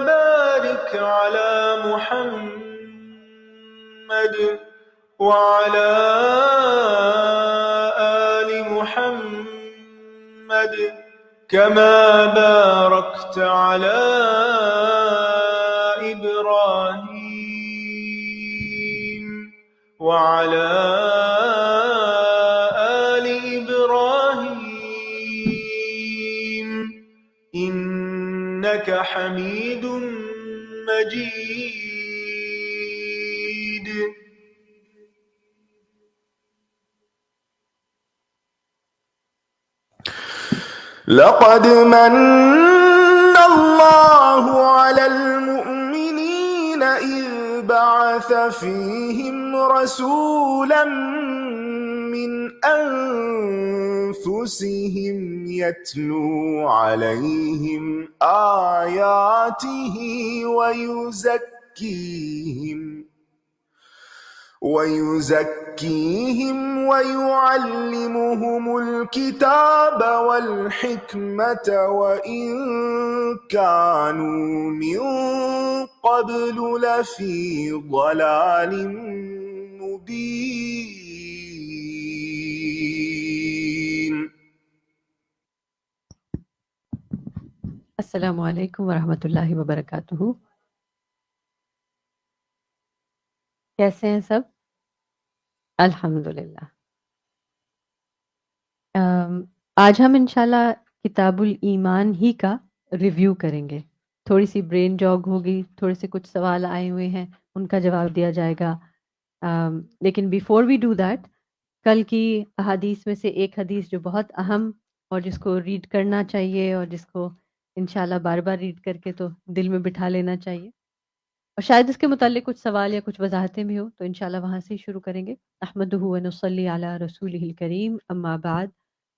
بارك على محمد وعلى آل محمد كما باركت على إبراهيم وعلى آل إبراهيم إنك حميد مجيد. لقد من الله على المؤمنين إذ بعث فيهم رسولا من أنفسهم يتلو عليهم آياته ويزكيهم ويعلمهم الكتاب والحكمة وإن كانوا من قبل لفي ضلال مبين. السلام علیکم ورحمۃ اللہ وبرکاتہ. کیسے ہیں سب؟ الحمدللہ. آج ہم انشاءاللہ کتاب الایمان ہی کا ریویو کریں گے. تھوڑی سی برین جاگ ہوگی، تھوڑے سے کچھ سوال آئے ہوئے ہیں، ان کا جواب دیا جائے گا. لیکن بیفور وی ڈو دیٹ، کل کی احادیث میں سے ایک حدیث جو بہت اہم اور جس کو ریڈ کرنا چاہیے اور جس کو انشاءاللہ بار بار ریڈ کر کے تو دل میں بٹھا لینا چاہیے، اور شاید اس کے متعلق کچھ سوال یا کچھ وضاحتیں بھی ہو، تو انشاءاللہ وہاں سے ہی شروع کریں گے. احمدہ و نصلی علی رسولہ الکریم، اما بعد،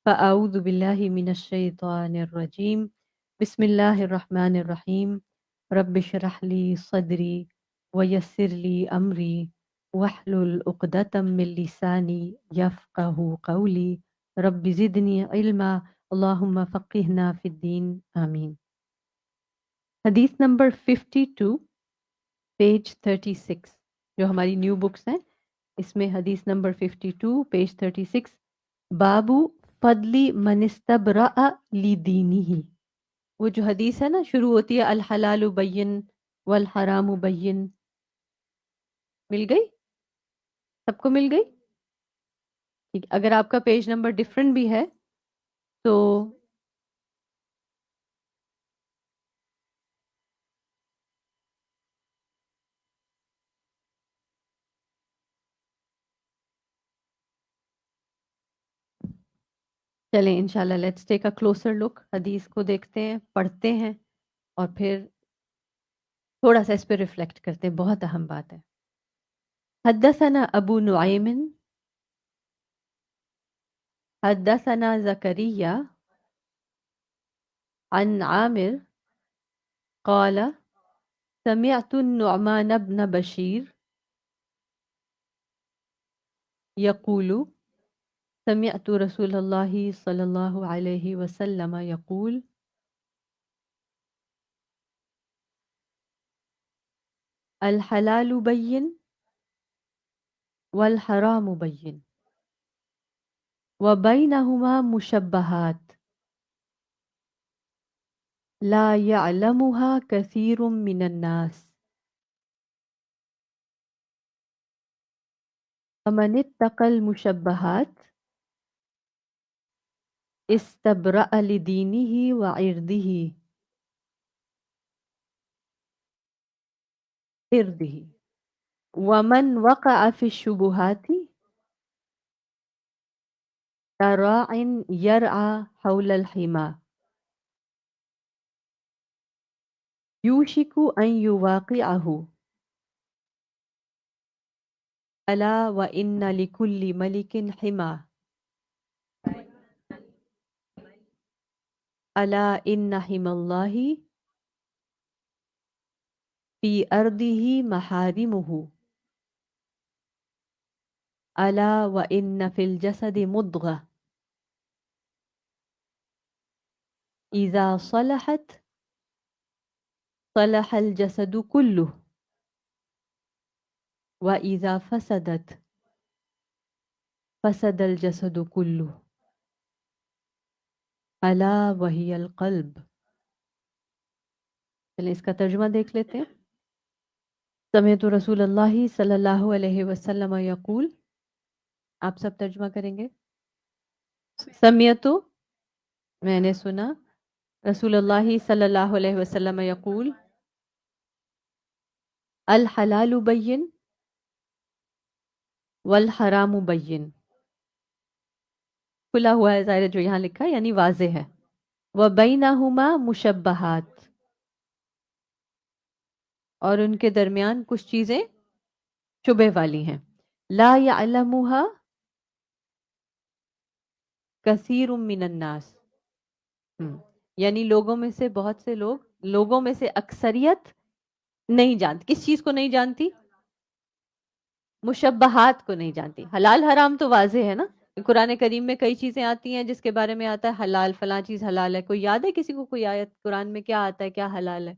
فاعوذ باللہ من الشیطان الرجیم، بسم اللہ الرحمن الرحیم. رب اشرح لی صدری ویسر لی امری واحلل عقدۃ من لسانی یفقہوا قولی. رب زدنی علما اللہم فقہنا فی الدین، آمین. حدیث نمبر 52، پیج 36، جو ہماری نیو بکس ہیں اس میں حدیث نمبر 52 پیج 36، بابو فضلی من استبرأ لدینہ. وہ جو حدیث ہے نا، شروع ہوتی ہے الحلال بین والحرام بین. مل گئی؟ سب کو مل گئی؟ ٹھیک. اگر آپ کا پیج نمبر ڈفرینٹ بھی ہے تو چلیں انشاءاللہ لیٹس ٹیک اے کلوزر لک. حدیث کو دیکھتے ہیں، پڑھتے ہیں، اور پھر تھوڑا سا اس پہ ریفلیکٹ کرتے ہیں. بہت اہم بات ہے. حدثنا ابو نعیم حدثنا زکریا عن عامر قال سمعت النعمان بن بشیر يقول سمعت رسول اللہ صلی اللہ علیہ وسلم يقول الحلال بین والحرام بین وبینہما مشبہات لا يعلمها كثير من الناس فمن اتقى المشبہات استبرأ لدینہ وعرضہ ومن وقع في الشبهات كراع يرعى حول الحمى يوشك أن يواقعه ألا وإن لكل ملك حمى ألا إن حمى الله في أرضه محارمه ألا وإن في الجسد مضغة إذا صلحت صلح الجسد كله وإذا فسدت فسد الجسد كله ألا وهي القلب. چلیں اس کا ترجمہ دیکھ لیتے ہیں. سمعت رسول اللہ صلی اللہ علیہ وسلم یقول. آپ سب ترجمہ کریں گے. سمعت میں نے سنا رسول اللہ صلی اللہ علیہ وسلم یقول الحلال بین والحرام بین. کھلا ہوا ہے ظاہر جو یہاں لکھا ہے یعنی واضح ہے. وبینہما مشبہات اور ان کے درمیان کچھ چیزیں شبہ والی ہیں. لا یعلمها کثیر من الناس. یعنی لوگوں میں سے بہت سے لوگوں میں سے اکثریت نہیں جانتی. کس چیز کو نہیں جانتی؟ مشبہات کو نہیں جانتی. حلال حرام تو واضح ہے نا. قرآن کریم میں کئی چیزیں آتی ہیں جس کے بارے میں آتا ہے حلال، فلاں چیز حلال ہے. کوئی یاد ہے کسی کو کوئی آیت قرآن میں کیا آتا ہے کیا حلال ہے؟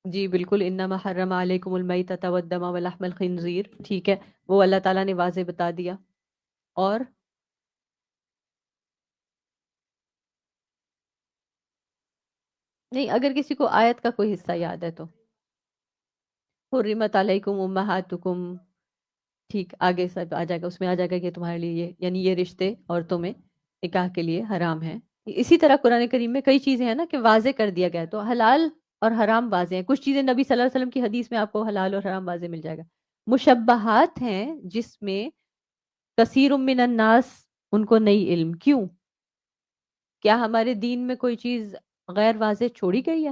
جی بالکل. انما حرم علیکم المیتۃ والدم ولحم الخنزیر. ٹھیک ہے، وہ اللہ تعالیٰ نے واضح بتا دیا. اور نہیں، اگر کسی کو آیت کا کوئی حصہ یاد ہے تو حرمت علیکم امہاتکم. ٹھیک، آگے سب آ جائے گا، اس میں آ جائے گا کہ تمہارے لیے یعنی یہ رشتے عورتوں میں نکاح کے لیے حرام ہیں. اسی طرح قرآن کریم میں کئی چیزیں ہیں نا کہ واضح کر دیا گیا ہے. تو حلال اور حرام واضح ہیں. کچھ چیزیں نبی صلی اللہ علیہ وسلم کی حدیث میں آپ کو حلال اور حرام واضح مل جائے گا. مشبہات ہیں جس میں کثیر من الناس ان کو نہیں علم. کیوں؟ کیا ہمارے دین میں کوئی چیز غیر واضح چھوڑی گئی ہے؟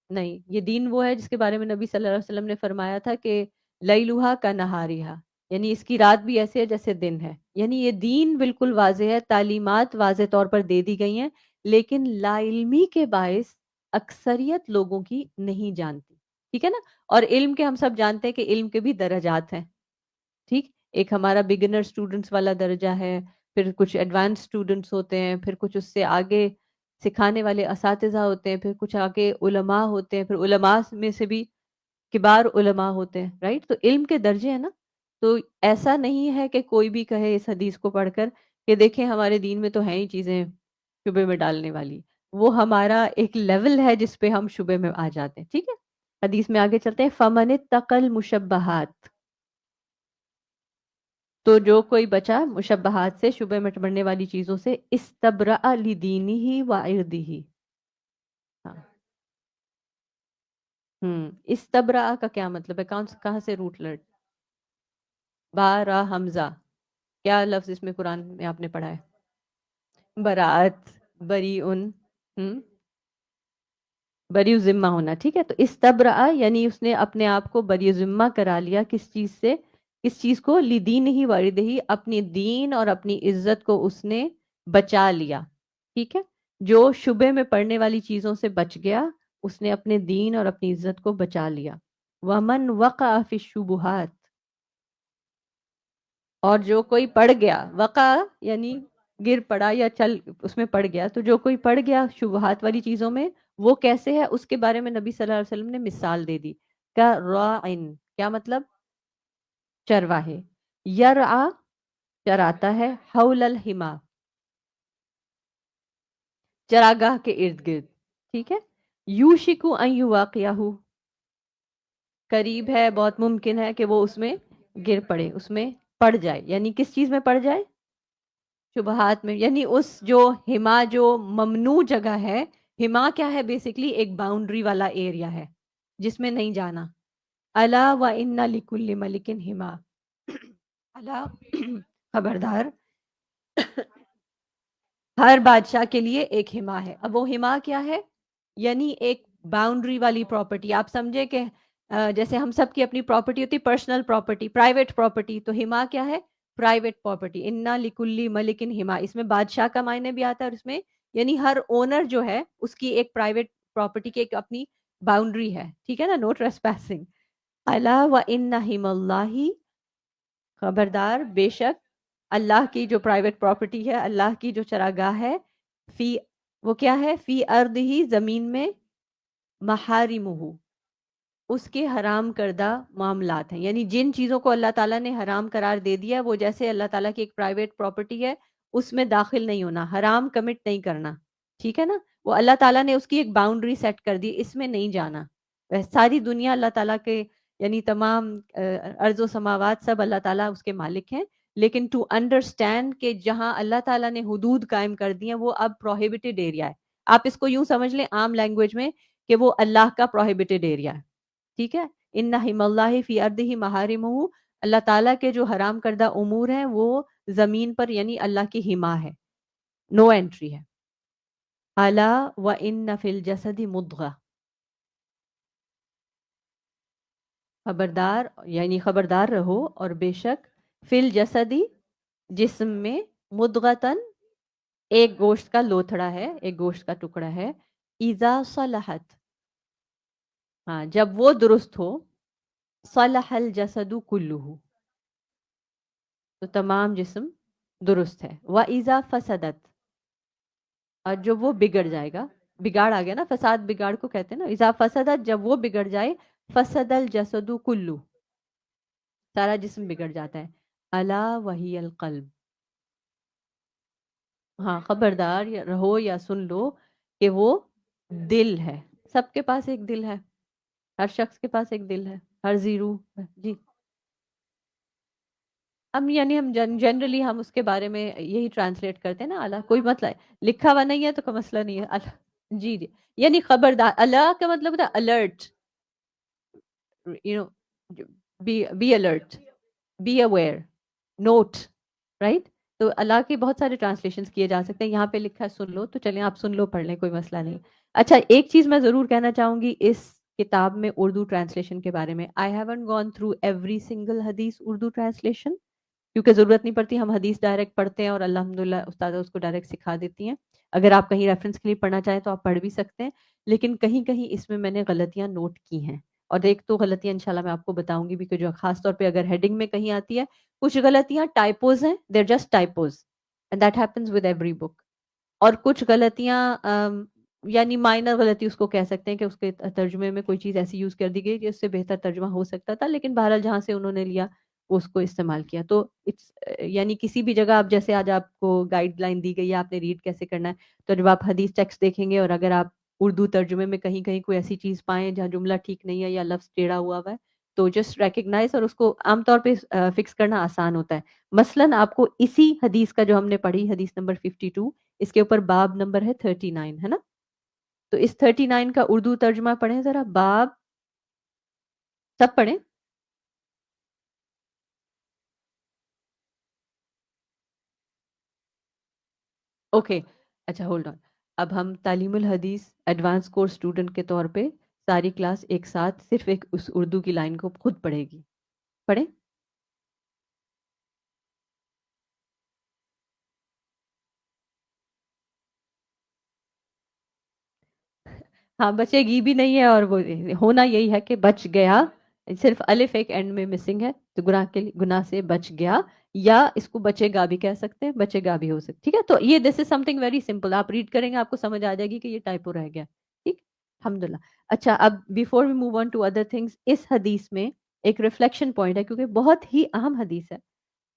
نہیں، یہ دین وہ ہے جس کے بارے میں نبی صلی اللہ علیہ وسلم نے فرمایا تھا کہ لیلوہا کا نہاریہا، یعنی اس کی رات بھی ایسے ہے جیسے دن ہے. یعنی یہ دین بالکل واضح ہے، تعلیمات واضح طور پر دے دی گئی ہیں، لیکن لا علمی کے باعث اکثریت لوگوں کی نہیں جانتی. ٹھیک ہے نا. اور علم کے ہم سب جانتے ہیں کہ علم کے بھی درجات ہیں. ٹھیک، ایک ہمارا بگنر اسٹوڈنٹس والا درجہ ہے، پھر کچھ ایڈوانس اسٹوڈنٹس ہوتے ہیں، پھر کچھ اس سے آگے سکھانے والے اساتذہ ہوتے ہیں، پھر کچھ آگے علماء ہوتے ہیں، پھر علماء میں سے بھی کبار علماء ہوتے ہیں. رائٹ، تو علم کے درجے ہیں نا. تو ایسا نہیں ہے کہ کوئی بھی کہے اس حدیث کو پڑھ کر کہ دیکھیں ہمارے دین میں تو ہیں ہی چیزیں شبے میں ڈالنے والی. وہ ہمارا ایک لیول ہے جس پہ ہم شبے میں آ جاتے ہیں. ٹھیک ہے، حدیث میں آگے چلتے ہیں. فمن اتقى المشبہات، تو جو کوئی بچا مشبہات سے، شبہ میں پڑنے والی چیزوں سے، استبرأ لدینہ وعرضہ. ہاں، استبرأ کا کیا مطلب ہے؟ کہاں سے روٹ لرڈ؟ با را حمزہ. کیا لفظ اس میں قرآن میں آپ نے پڑھا ہے؟ براءت، بری ان، بری ذمہ ہونا. ٹھیک ہے، تو استبرأ یعنی اس نے اپنے آپ کو بری ذمہ کرا لیا. کس چیز سے؟ کس چیز کو؟ لدین ہی وردہ ہی، اپنی دین اور اپنی عزت کو اس نے بچا لیا. ٹھیک ہے، جو شبے میں پڑنے والی چیزوں سے بچ گیا اس نے اپنے دین اور اپنی عزت کو بچا لیا. ومن وقع فی الشبہات، اور جو کوئی پڑ گیا، وقع یعنی گر پڑا یا چل اس میں پڑ گیا، تو جو کوئی پڑ گیا شبہات والی چیزوں میں وہ کیسے ہے اس کے بارے میں نبی صلی اللہ علیہ وسلم نے مثال دے دی. کا راعن، کیا مطلب؟ چرواہے. یرعا چراتا ہے، حول الحما چراگاہ کے ارد گرد. ٹھیک ہے. یوشکو ان یواقعہ، قریب ہے، بہت ممکن ہے کہ وہ اس میں گر پڑے، اس میں پڑ جائے. یعنی کس چیز میں پڑ جائے؟ شبہات میں. یعنی اس جو ہما جو ممنوع جگہ ہے، ہما کیا ہے؟ بیسیکلی ایک باؤنڈری والا ایریا ہے جس میں نہیں جانا. الا و ان لکل ملک ہما، الا خبردار، ہر بادشاہ کے لیے ایک ہما ہے. اب وہ ہما کیا ہے؟ یعنی ایک باؤنڈری والی پراپرٹی. آپ سمجھے کہ جیسے ہم سب کی اپنی پراپرٹی ہوتی، پرسنل پراپرٹی، پرائیویٹ پراپرٹی، تو ہما کیا ہے؟ Private property. انا لکلی ملکن ہما، اس میں بادشاہ کا معنی بھی آتا ہے، اور اس میں یعنی ہر اونر جو ہے اس کی ایک پرائیویٹ پراپرٹی کی ایک اپنی باؤنڈری ہے. ٹھیک ہے نا، نو ٹریسپیسنگ. الا و ان حم اللہ، خبردار بے شک اللہ کی جو پرائیویٹ پراپرٹی ہے، اللہ کی جو چراگاہ ہے، فی وہ کیا ہے؟ فی ارض ہی، زمین میں، محارمہ، اس کے حرام کردہ معاملات ہیں، یعنی جن چیزوں کو اللہ تعالیٰ نے حرام قرار دے دیا وہ جیسے اللہ تعالیٰ کی ایک پرائیویٹ پراپرٹی ہے، اس میں داخل نہیں ہونا، حرام کمٹ نہیں کرنا، ٹھیک ہے نا؟ وہ اللہ تعالیٰ نے اس کی ایک باؤنڈری سیٹ کر دی، اس میں نہیں جانا۔ ساری دنیا اللہ تعالیٰ کے، یعنی تمام ارض و سماوات سب اللہ تعالیٰ اس کے مالک ہیں، لیکن ٹو انڈرسٹینڈ کہ جہاں اللہ تعالیٰ نے حدود قائم کر دی ہیں وہ اب پروہیبٹڈ ایریا ہے۔ آپ اس کو یوں سمجھ لیں عام لینگویج میں کہ وہ اللہ کا پروہیبٹڈ ایریا ہے، ٹھیک ہے؟ ان حم اللہ فی ارضہ محارمہ، اللہ تعالیٰ کے جو حرام کردہ امور ہیں وہ زمین پر، یعنی اللہ کی حما ہے، نو انٹری ہے۔ الا وان فی الجسد مضغہ، خبردار، یعنی خبردار رہو، اور بے شک فی الجسدی، جسم میں، مضغتن، ایک گوشت کا لوتھڑا ہے، ایک گوشت کا ٹکڑا ہے، اذا صلحت، ہاں جب وہ درست ہو، صلح الجسد کلہ، تو تمام جسم درست ہے، وَإِذَا فَسَدَتْ، اور جب وہ بگڑ جائے گا، بگاڑ آ گیا نا، فساد بگاڑ کو کہتے ہیں نا، اذا فسدت، جب وہ بگڑ جائے، فسد الجسد کلو، سارا جسم بگڑ جاتا ہے، الا وہی القلب، ہاں خبردار یا رہو یا سن لو کہ وہ دل ہے، سب کے پاس ایک دل ہے، ہر شخص کے پاس ایک دل ہے، ہر زیرو، جی ہم، یعنی ہم جنرلی ہم اس کے بارے میں یہی ٹرانسلیٹ کرتے ہیں نا، اللہ کوئی مطلب لکھا ہوا نہیں ہے تو کوئی مسئلہ نہیں ہے، اللہ، جی جی، یعنی خبردار، اللہ کا مطلب ہوتا ہے alert, you know, be alert, be aware, note, right? تو اللہ کے بہت سارے ٹرانسلیشنز کیے جا سکتے ہیں، یہاں پہ لکھا ہے سن لو، تو چلیں آپ سن لو، پڑھ لیں، کوئی مسئلہ نہیں۔ اچھا ایک چیز میں ضرور کہنا چاہوں گی اس کتاب میں اردو ٹرانسلیشن کے بارے میں، I haven't gone through every single حدیث اردو ٹرانسلیشن، کیونکہ ضرورت نہیں پڑتی، ہم حدیث ڈائریکٹ پڑھتے ہیں اور الحمدللہ استاد اس کو ڈائریکٹ سکھا دیتی ہیں، اگر آپ کہیں ریفرنس کے لیے پڑھنا چاہیں تو آپ پڑھ بھی سکتے ہیں، لیکن کہیں کہیں اس میں میں نے غلطیاں نوٹ کی ہیں، اور ایک تو غلطیاں انشاءاللہ میں آپ کو بتاؤں گی بھی، کہ جو خاص طور پہ اگر ہیڈنگ میں کہیں آتی ہے، کچھ غلطیاں ٹائپوز ہیں، there just typos and that happens with every book, اور کچھ غلطیاں یعنی مائنر غلطی اس کو کہہ سکتے ہیں کہ اس کے ترجمے میں کوئی چیز ایسی یوز کر دی گئی کہ اس سے بہتر ترجمہ ہو سکتا تھا، لیکن بہرحال جہاں سے انہوں نے لیا وہ اس کو استعمال کیا، تو یعنی کسی بھی جگہ آپ، جیسے آج آپ کو گائیڈ لائن دی گئی ہے آپ نے ریڈ کیسے کرنا ہے، تو جب آپ حدیث ٹیکسٹ دیکھیں گے اور اگر آپ اردو ترجمے میں کہیں کہیں کوئی ایسی چیز پائیں جہاں جملہ ٹھیک نہیں ہے یا لفظ ٹیڑھا ہوا ہوا ہے، تو جسٹ ریکگنائز، اور اس کو عام طور پہ فکس کرنا آسان ہوتا ہے۔ مثلاً آپ کو اسی حدیث کا جو ہم نے پڑھی، حدیث نمبر 52، اس کے اوپر باب نمبر ہے 39، ہے نا؟ تو اس 39 کا اردو ترجمہ پڑھیں ذرا، باب، سب پڑھیں، اوکے، اچھا ہولڈ آن، اب ہم تعلیم الحدیث ایڈوانس کورس اسٹوڈنٹ کے طور پہ ساری کلاس ایک ساتھ صرف ایک اس اردو کی لائن کو خود پڑھے گی، پڑھیں۔ ہاں بچے گی بھی نہیں ہے، اور وہ ہونا یہی ہے کہ بچ گیا، صرف الف ایک اینڈ میں مسنگ ہے، تو گناہ کے گناہ سے بچ گیا، یا اس کو بچے گا بھی کہہ سکتے ہیں، بچے گا بھی ہو سکتا، ٹھیک ہے؟ تو یہ دس از سم تھنگ ویری سمپل، آپ ریڈ کریں گے آپ کو سمجھ آ جائے گی کہ یہ ٹائپو رہ گیا، ٹھیک، الحمدللہ۔ اچھا اب before we move on to other things, اس حدیث میں ایک ریفلیکشن پوائنٹ ہے، کیونکہ بہت ہی اہم حدیث ہے،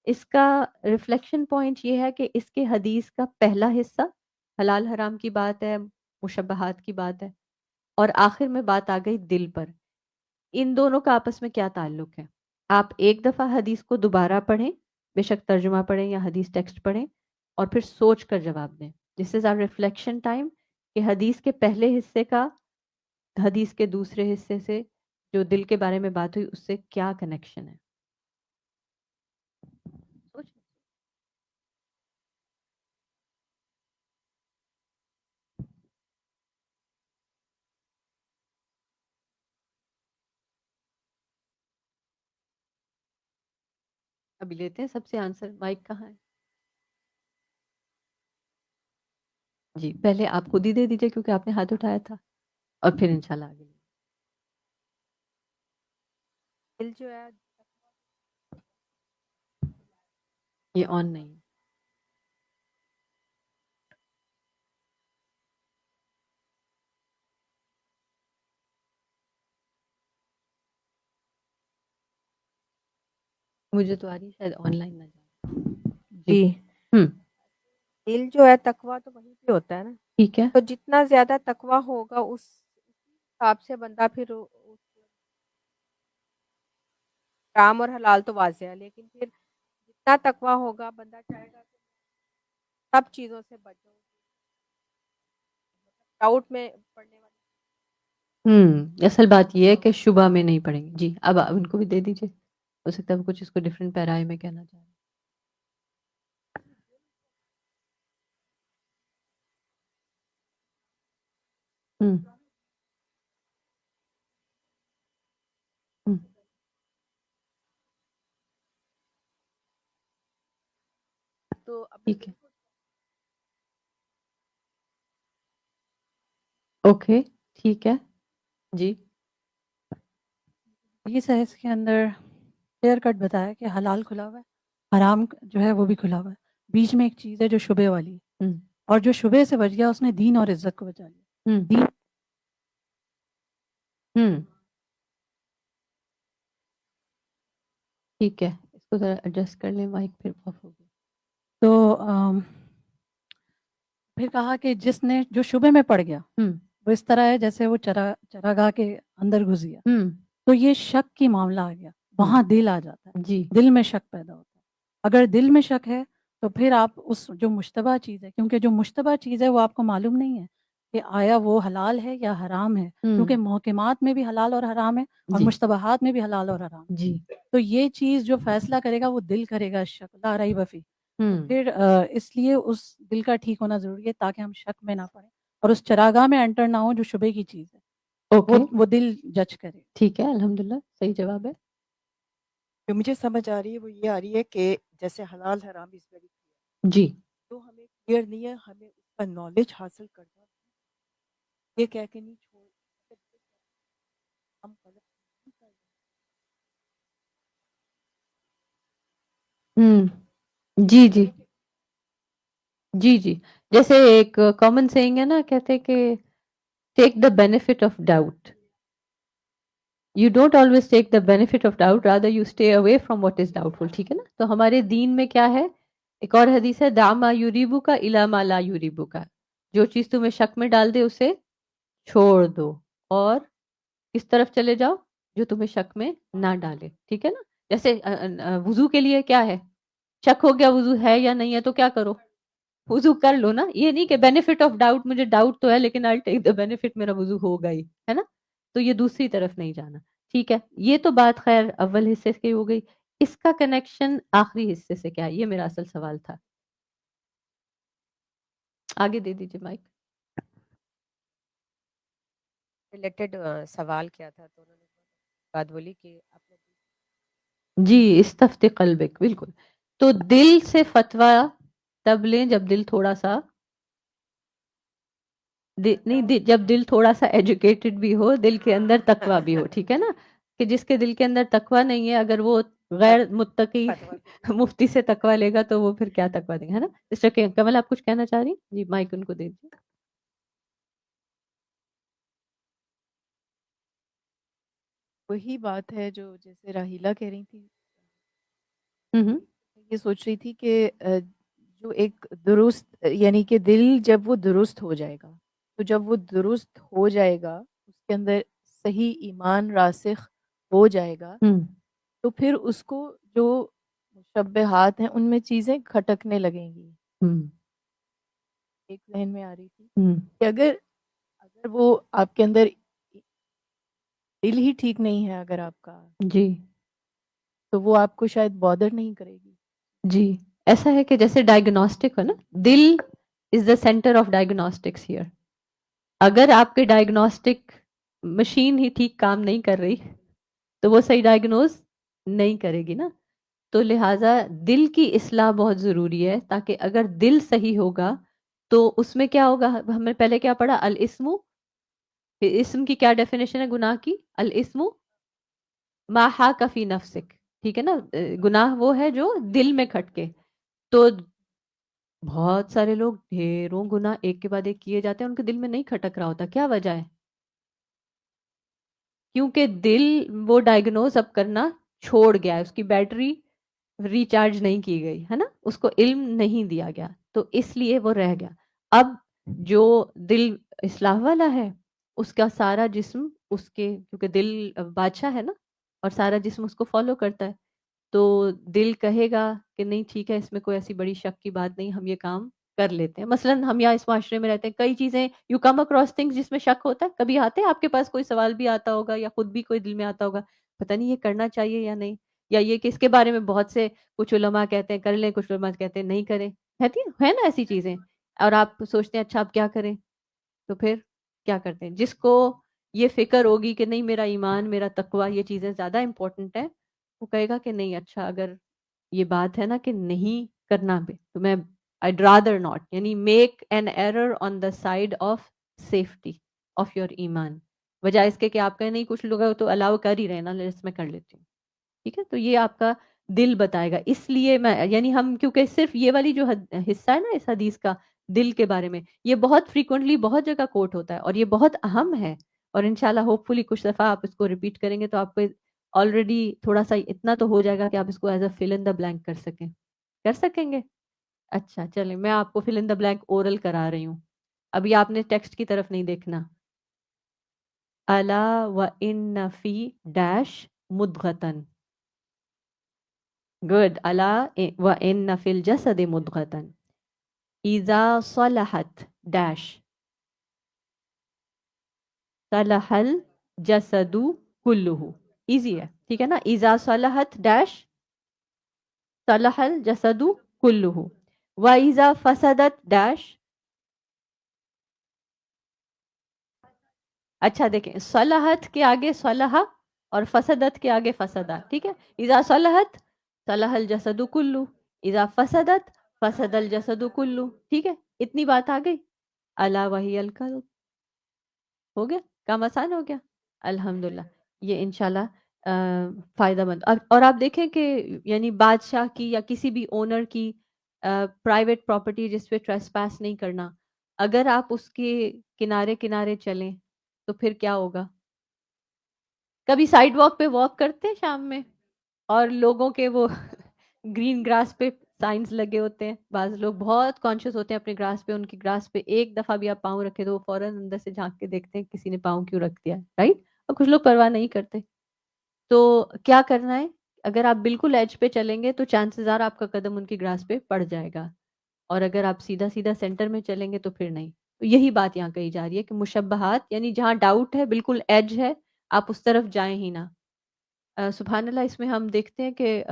اس کا ریفلیکشن پوائنٹ یہ ہے کہ اس کے حدیث کا پہلا حصہ حلال حرام کی بات ہے، مشبہات کی بات ہے، اور آخر میں بات آ گئی دل پر، ان دونوں کا آپس میں کیا تعلق ہے؟ آپ ایک دفعہ حدیث کو دوبارہ پڑھیں، بے شک ترجمہ پڑھیں یا حدیث ٹیکسٹ پڑھیں، اور پھر سوچ کر جواب دیں، جس از آور ریفلیکشن ٹائم، کہ حدیث کے پہلے حصے کا حدیث کے دوسرے حصے سے جو دل کے بارے میں بات ہوئی اس سے کیا کنیکشن ہے؟ سوچ، ابھی لیتے ہیں سب سے آنسر، مائک کہاں ہے؟ جی پہلے آپ خود ہی دے دیجیے کیونکہ آپ نے ہاتھ اٹھایا تھا، اور پھر انشاءاللہ آگے دل جو ہے یہ آن نہیں، مجھے تو آ رہی ہے، شاید آن لائن نہ جائے. جی، جی. ہم. دل جو ہے تقویٰ تو وہیں پہ ہوتا ہے نا، ٹھیک ہے. تو جتنا زیادہ تقویٰ ہوگا اس حساب سے بندہ پھر حرام اور حلال تو واضح ہے، لیکن پھر جتنا تقویٰ ہوگا بندہ چاہے گا کہ سب چیزوں سے بچو، ڈاؤٹ میں پڑنے والی. اصل بات یہ ہے کہ شبہ میں نہیں پڑیں گے. جی اب ان کو بھی دے دیجیے، ہو سکتا ہے وہ کچھ اس کو ڈفرینٹ پیرائے میں کہنا چاہ رہے ہیں. ہم. تو ابھی ٹھیک ہے. اوکے ٹھیک ہے. جی. حدیث ہے اس کے اندر کلیئر کٹ بتایا کہ حلال کھلا ہوا ہے، حرام جو ہے وہ بھی کھلا ہوا ہے، بیچ میں ایک چیز ہے جو شبے والی ہے، ہم. اور جو شبے سے بچ گیا اس نے دین اور عزت کو بچا لیا. ہم. دین ہم. ٹھیک ہے، اس کو ذرا ایڈجسٹ کر لیں، مائک پھر آف ہو گیا. تو پھر کہا کہ جس نے جو شبے میں پڑ گیا ہم. وہ اس طرح ہے جیسے وہ چراگاہ کے اندر گھس گیا، ہم. تو یہ شک کی معاملہ آ گیا، وہاں دل آ جاتا ہے، جی. دل میں شک پیدا ہوتا ہے. اگر دل میں شک ہے تو پھر آپ اس جو مشتبہ چیز ہے، کیونکہ جو مشتبہ چیز ہے وہ آپ کو معلوم نہیں ہے کہ آیا وہ حلال ہے یا حرام ہے، کیونکہ محکمات میں بھی حلال اور حرام ہے اور جی. مشتبہات میں بھی حلال اور حرام ہے. جی. تو یہ چیز جو فیصلہ کرے گا وہ دل کرے گا، شک لا ریب فیہ. تو ہم. پھر اس لیے اس دل کا ٹھیک ہونا ضروری ہے تاکہ ہم شک میں نہ پڑیں اور اس چراگاہ میں انٹر نہ ہو جو شبے کی چیز ہے، اوکے وہ دل جج کرے. ٹھیک ہے، الحمدللہ صحیح جواب ہے. جو مجھے سمجھ آ رہی ہے وہ یہ آ رہی ہے کہ جیسے حلال حرام اس ویری جی. تو ہمیں کلیئر نہیں ہے، ہمیں اس کا نالج حاصل کرنا یہ کہہ کے نہیں چھوڑ ہم غلط نہیں کر رہے. ہم. جی جی جی جی. جیسے ایک کامن سیئنگ ہے نا، کہتے کہ take the benefit of doubt. You don't always take the benefit of doubt, rather you stay away from what is doubtful. ٹھیک ہے نا. تو ہمارے دین میں کیا ہے، ایک اور حدیث ہے، دع ما یریبو کا الی ما لا یریبو کا. جو چیز تمہیں شک میں ڈال دے اسے چھوڑ دو، اور کس طرف چلے جاؤ جو تمہیں شک میں نہ ڈالے. ٹھیک ہے نا. جیسے وضو کے لیے کیا ہے، شک ہو گیا وضو ہے یا نہیں ہے تو کیا کرو، وضو کر لو نا. یہ نہیں کہ بینیفٹ آف ڈاؤٹ، مجھے ڈاؤٹ تو ہے لیکن آئی ٹیک دا بینیفٹ، میرا وضو ہوگا ہی، ہے نا. تو یہ دوسری طرف نہیں جانا. ٹھیک ہے. یہ تو بات خیر اول حصے کی ہو گئی. اس کا کنیکشن آخری حصے سے کیا ہے، یہ میرا اصل سوال تھا. آگے دے دیجیے مائک. ریلیٹڈ سوال کیا تھا تو انہوں نے بات بولی کہ اپنے جی استفت قلبک، بالکل. تو دل سے فتویٰ تب لیں جب دل تھوڑا سا نہیں، جب دل تھوڑا سا ایجوکیٹڈ بھی ہو، دل کے اندر تقویٰ بھی ہو. ٹھیک ہے نا. کہ جس کے دل کے اندر تقویٰ نہیں ہے، اگر وہ غیر متقی فتویٰ مفتی سے تقویٰ لے گا تو وہ پھر کیا تقویٰ دیں گے، ہے نا. سسٹر کمل آپ کچھ کہنا چاہ رہی ہیں؟ جی مائک ان کو دے دیجیے. وہی بات ہے جو جیسے راہیلہ کہہ رہی تھی، ہوں. یہ سوچ رہی تھی کہ جو ایک درست یعنی کہ دل جب وہ درست ہو جائے گا، تو جب وہ درست ہو جائے گا اس کے اندر صحیح ایمان راسخ ہو جائے گا، ہوں. تو پھر اس کو جو مشبہات ہیں ان میں چیزیں کھٹکنے لگیں گی. ہوں. ایک ذہن میں آ رہی تھی ہوں. کہ اگر وہ آپ کے اندر دل ہی ٹھیک نہیں ہے اگر آپ کا، جی. تو وہ آپ کو شاید بادر نہیں کرے گی. جی ایسا ہے کہ جیسے ڈائگنوسٹک ہو نا، دل از دا سینٹر آف ڈائگنوسٹکس ہیئر. اگر آپ کے ڈائگنوسٹک مشین ہی ٹھیک کام نہیں کر رہی تو وہ صحیح ڈائگنوز نہیں کرے گی نا. تو لہٰذا دل کی اصلاح بہت ضروری ہے، تاکہ اگر دل صحیح ہوگا تو اس میں کیا ہوگا. ہم نے پہلے کیا پڑھا، الاسم، اسم کی کیا ڈیفینیشن ہے گناہ کی، الاسم ما حاک فی نفسک. ٹھیک ہے نا. گناہ وہ ہے جو دل میں کھٹکے. تو بہت سارے لوگ ڈھیروں گناہ ایک کے بعد ایک کیے جاتے ہیں، ان کے دل میں نہیں کھٹک رہا ہوتا. کیا وجہ ہے؟ کیونکہ دل وہ ڈائگنوز اب کرنا چھوڑ گیا ہے، اس کی بیٹری ریچارج نہیں کی گئی ہے نا، اس کو علم نہیں دیا گیا، تو اس لیے وہ رہ گیا. اب جو دل اصلاح والا ہے اس کا سارا جسم اس کے، کیونکہ دل بادشاہ ہے نا اور سارا جسم اس کو فالو کرتا ہے، تو دل کہے گا کہ نہیں ٹھیک ہے، اس میں کوئی ایسی بڑی شک کی بات نہیں، ہم یہ کام کر لیتے ہیں. مثلا ہم یہاں اس معاشرے میں رہتے ہیں، کئی چیزیں یو کم اکراس تھنگس جس میں شک ہوتا ہے، کبھی آتے ہیں آپ کے پاس کوئی سوال بھی آتا ہوگا یا خود بھی کوئی دل میں آتا ہوگا پتہ نہیں یہ کرنا چاہیے یا نہیں، یا یہ کہ اس کے بارے میں بہت سے کچھ علماء کہتے ہیں کر لیں، کچھ علماء کہتے ہیں نہیں کریں، ہے نا ایسی چیزیں، اور آپ سوچتے ہیں اچھا اب کیا کریں، تو پھر کیا کرتے ہیں؟ جس کو یہ فکر ہوگی کہ نہیں میرا ایمان، میرا تقوی، یہ چیزیں زیادہ امپورٹنٹ ہے، وہ کہے گا کہ نہیں اچھا اگر یہ بات ہے نا کہ نہیں کرنا بھی تو میں I'd rather not، یعنی make an error on the side of safety of your ایمان، بجائے اس کے کہ آپ کہیں نہیں کچھ لوگ تو الاؤ کر ہی رہے نا اس میں کر لیتی ہوں. ٹھیک ہے، تو یہ آپ کا دل بتائے گا. اس لیے میں یعنی ہم کیونکہ صرف یہ والی جو حصہ ہے نا اس حدیث کا دل کے بارے میں، یہ بہت فریکوینٹلی بہت جگہ کوٹ ہوتا ہے اور یہ بہت اہم ہے، اور انشاءاللہ ہوپ فلی کچھ دفعہ آپ اس کو ریپیٹ کریں گے تو آپ کو آلریڈی تھوڑا سا اتنا تو ہو جائے گا کہ آپ اس کو as a full in the blank کر سکیں گے. اچھا چلیں میں آپ کو فل ان دا بلینک اورل کرا رہی ہوں. ابھی آپ نے ٹیکسٹ کی طرف نہیں دیکھنا. الا و ان فی ڈیش مدغتن. گڈ. الا و ان فی الجسد مدغتن اذا صلحت ڈیش صلح الجسد کلہ. ایزی ہے ٹھیک ہے نا. اذا صلحت ڈیش صلح الجسد کلہ و اذا فسدت ڈیش. اچھا دیکھیں صلحت کے آگے صلح اور فسدت کے آگے فسدہ. ٹھیک ہے. اذا صلحت صلح الجسد کلہ، اذا فسدت فسد الجسد کلہ. ٹھیک ہے، اتنی بات آ گئی. الا وہی القلب. ہو گیا کام آسان ہو گیا الحمدللہ. یہ انشاءاللہ فائدہ مند. اور آپ دیکھیں کہ یعنی بادشاہ کی یا کسی بھی اونر کی پرائیویٹ پراپرٹی جس پہ ٹریس پاس نہیں کرنا، اگر آپ اس کے کنارے کنارے چلیں تو پھر کیا ہوگا؟ کبھی سائیڈ واک پہ واک کرتے ہیں شام میں اور لوگوں کے وہ گرین گراس پہ سائنز لگے ہوتے ہیں، بعض لوگ بہت کانشیس ہوتے ہیں اپنے گراس پہ، ان کی گراس پہ ایک دفعہ بھی آپ پاؤں رکھے تو وہ فوراً اندر سے جھانک کے دیکھتے ہیں کسی نے پاؤں کیوں رکھ دیا، رائٹ؟ اور کچھ لوگ پرواہ نہیں کرتے. تو کیا کرنا ہے؟ اگر آپ بالکل ایج پہ چلیں گے تو چانسز آر آپ کا قدم ان کی گراس پہ پڑ جائے گا، اور اگر آپ سیدھا سیدھا سینٹر میں چلیں گے تو پھر نہیں. تو یہی بات یہاں کہی جا رہی ہے کہ مشبہات یعنی جہاں ڈاؤٹ ہے، بالکل ایج ہے، آپ اس طرف جائیں ہی نہ. سبحان اللہ، اس میں ہم دیکھتے ہیں کہ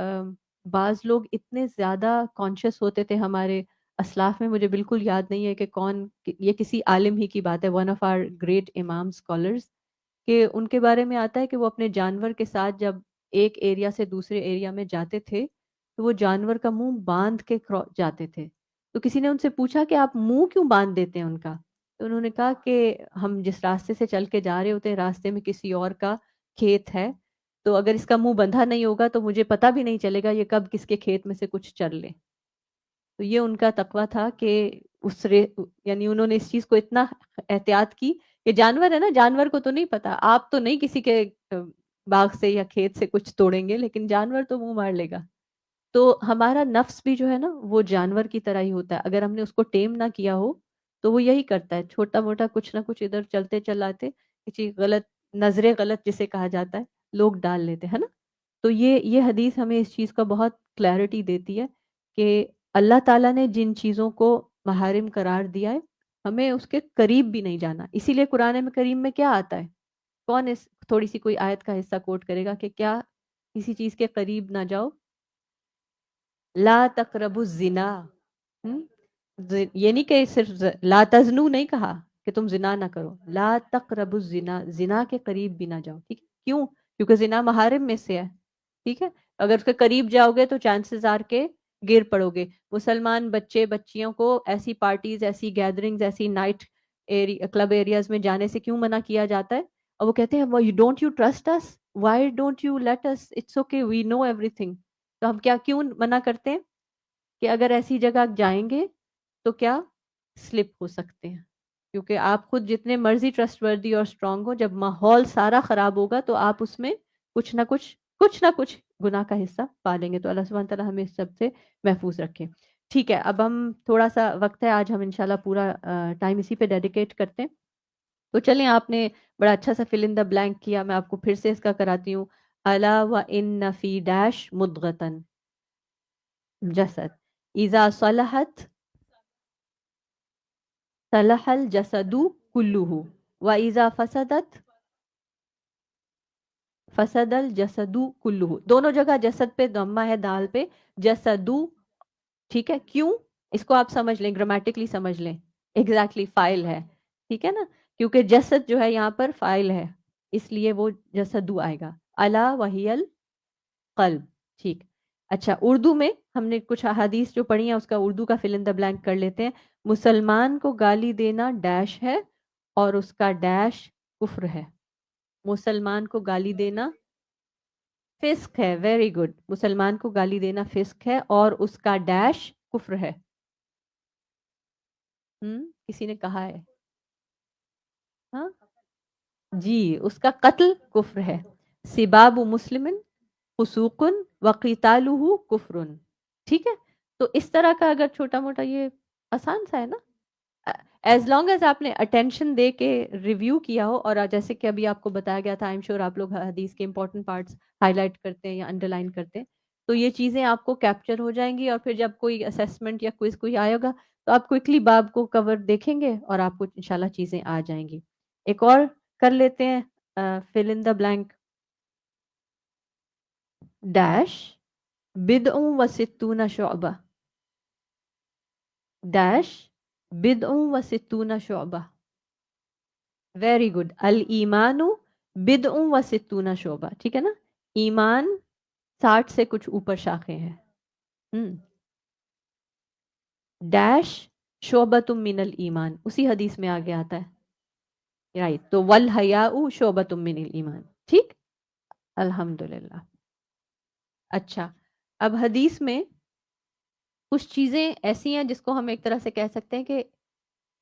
بعض لوگ اتنے زیادہ کانشیس ہوتے تھے ہمارے اسلاف میں، مجھے بالکل یاد نہیں ہے کہ کون، یہ کسی عالم ہی کی بات ہے، ون آف آر گریٹ امام اسکالرز، کہ ان کے بارے میں آتا ہے کہ وہ اپنے جانور کے ساتھ جب ایک ایریا سے دوسرے ایریا میں جاتے تھے تو وہ جانور کا منہ باندھ کے جاتے تھے. تو کسی نے ان سے پوچھا کہ آپ منہ کیوں باندھ دیتے ہیں ان کا؟ تو انہوں نے کہا کہ ہم جس راستے سے چل کے جا رہے ہوتے ہیں راستے میں کسی اور کا کھیت ہے، تو اگر اس کا منہ بندھا نہیں ہوگا تو مجھے پتہ بھی نہیں چلے گا یہ کب کس کے کھیت میں سے کچھ چر لے. تو یہ ان کا تقویٰ تھا کہ یعنی انہوں نے اس چیز کو اتنا احتیاط کی کہ جانور ہے نا، جانور کو تو نہیں پتا، آپ تو نہیں کسی کے باغ سے یا کھیت سے کچھ توڑیں گے لیکن جانور تو منہ مار لے گا. تو ہمارا نفس بھی جو ہے نا وہ جانور کی طرح ہی ہوتا ہے، اگر ہم نے اس کو ٹیم نہ کیا ہو تو وہ یہی کرتا ہے، چھوٹا موٹا کچھ نہ کچھ ادھر چلتے چلاتے کسی غلط نظریں غلط جسے کہا جاتا ہے لوگ ڈال لیتے ہیں نا. تو یہ حدیث ہمیں اس چیز کا بہت کلیئرٹی دیتی ہے کہ اللہ تعالیٰ نے جن چیزوں کو محارم قرار دیا ہے ہمیں اس کے قریب بھی نہیں جانا. اسی لیے قرآن میں کریم میں کیا آتا ہے؟ کون اس تھوڑی سی کوئی آیت کا حصہ کوٹ کرے گا کہ کیا کسی چیز کے قریب نہ جاؤ؟ لا تقربوا الزنا. یہ نہیں کہ صرف لا تزنو نہیں کہا کہ تم زنا نہ کرو، لا تقربوا الزنا، زنا کے قریب بھی نہ جاؤ. ٹھیک ہے؟ کیوں؟ کیونکہ زنا محارم میں سے ہے. ٹھیک ہے، اگر اس کے قریب جاؤ گے تو چانسز آر کے گر پڑو گے. مسلمان بچے بچیوں کو ایسی پارٹیز، ایسی گیدرنگز، ایسی نائٹ کلب ایریاز میں جانے سے کیوں منع کیا جاتا ہے؟ اور وہ کہتے ہیں don't you trust us, why don't you let us, it's okay we know everything. تو ہم کیوں منع کرتے ہیں کہ اگر ایسی جگہ جائیں گے تو کیا سلپ ہو سکتے ہیں، کیونکہ آپ خود جتنے مرضی ٹرسٹ وردی اور اسٹرانگ ہو، جب ماحول سارا خراب ہوگا تو آپ اس میں کچھ نہ کچھ کچھ نہ کچھ گناہ کا حصہ پا لیں گے. تو اللہ سبحانہ تعالیٰ ہمیں اس سب سے محفوظ رکھے. ٹھیک ہے, اب ہم تھوڑا سا وقت ہے, آج ہم انشاءاللہ پورا ٹائم اسی پہ ڈیڈیکیٹ کرتے ہیں. تو چلیں, آپ نے بڑا اچھا سا فل ان دا بلینک کیا, میں آپ کو پھر سے اس کا کراتی ہوں. الا و ان فی ڈیش مدغتن جسد اذا صلحت صلح الجسد کلہ و اذا فسدت فسد الجسد کلہ. دونوں جگہ جسد پہ ضمہ ہے, دال پہ جسدو. ٹھیک ہے, کیوں؟ اس کو آپ سمجھ لیں, گرامیٹکلی سمجھ لیں. ایگزیکٹلی فائل ہے, ٹھیک ہے نا, کیونکہ جسد جو ہے یہاں پر فائل ہے, اس لیے وہ جسدو آئے گا. الا وہی القلب. ٹھیک. اچھا, اردو میں ہم نے کچھ احادیث جو پڑھی ہیں اس کا اردو کا فل ان دا بلینک کر لیتے ہیں. مسلمان کو گالی دینا ڈیش ہے اور اس کا ڈیش کفر ہے. مسلمان کو گالی دینا فسق ہے. Very good. مسلمان کو گالی دینا فسق ہے اور اس کا ڈیش کفر ہے. کسی نے کہا ہے؟ ہاں جی, اس کا قتل کفر ہے. سباب مسلم فسوق وقتالہ کفر. ٹھیک ہے, تو اس طرح کا اگر چھوٹا موٹا, یہ آسان سا ہے نا, ایز لانگ ایز آپ نے اٹینشن دے کے ریویو کیا ہو. اور جیسے کہ ابھی آپ کو بتایا گیا تھا, آئی ایم شیور آپ لوگ حدیث کے امپورٹنٹ پارٹس ہائی لائٹ کرتے ہیں یا انڈر لائن کرتے ہیں, تو یہ چیزیں آپ کو کیپچر ہو جائیں گی. اور پھر جب کوئی اسیسمنٹ یا کوئی کوئی آئے گا تو آپ کوئکلی باب کو کور دیکھیں گے اور آپ کو انشاءاللہ چیزیں آ جائیں گی. ایک اور کر لیتے ہیں فل ان دا بلینک. ڈیش بدع و ستون شعبہ. ڈیش بدع و ستون شعبہ. Very good. الایمان بدع و ستون شعبہ. ٹھیک ہے نا, ایمان 60 سے کچھ اوپر شاخیں ہیں. ڈیش شعبۃ من الایمان, اسی حدیث میں آگے آتا ہے. رائٹ, تو والحیاء شعبۃ من الایمان. ٹھیک, الحمدللہ. اچھا, اب حدیث میں کچھ چیزیں ایسی ہیں جس کو ہم ایک طرح سے کہہ سکتے ہیں کہ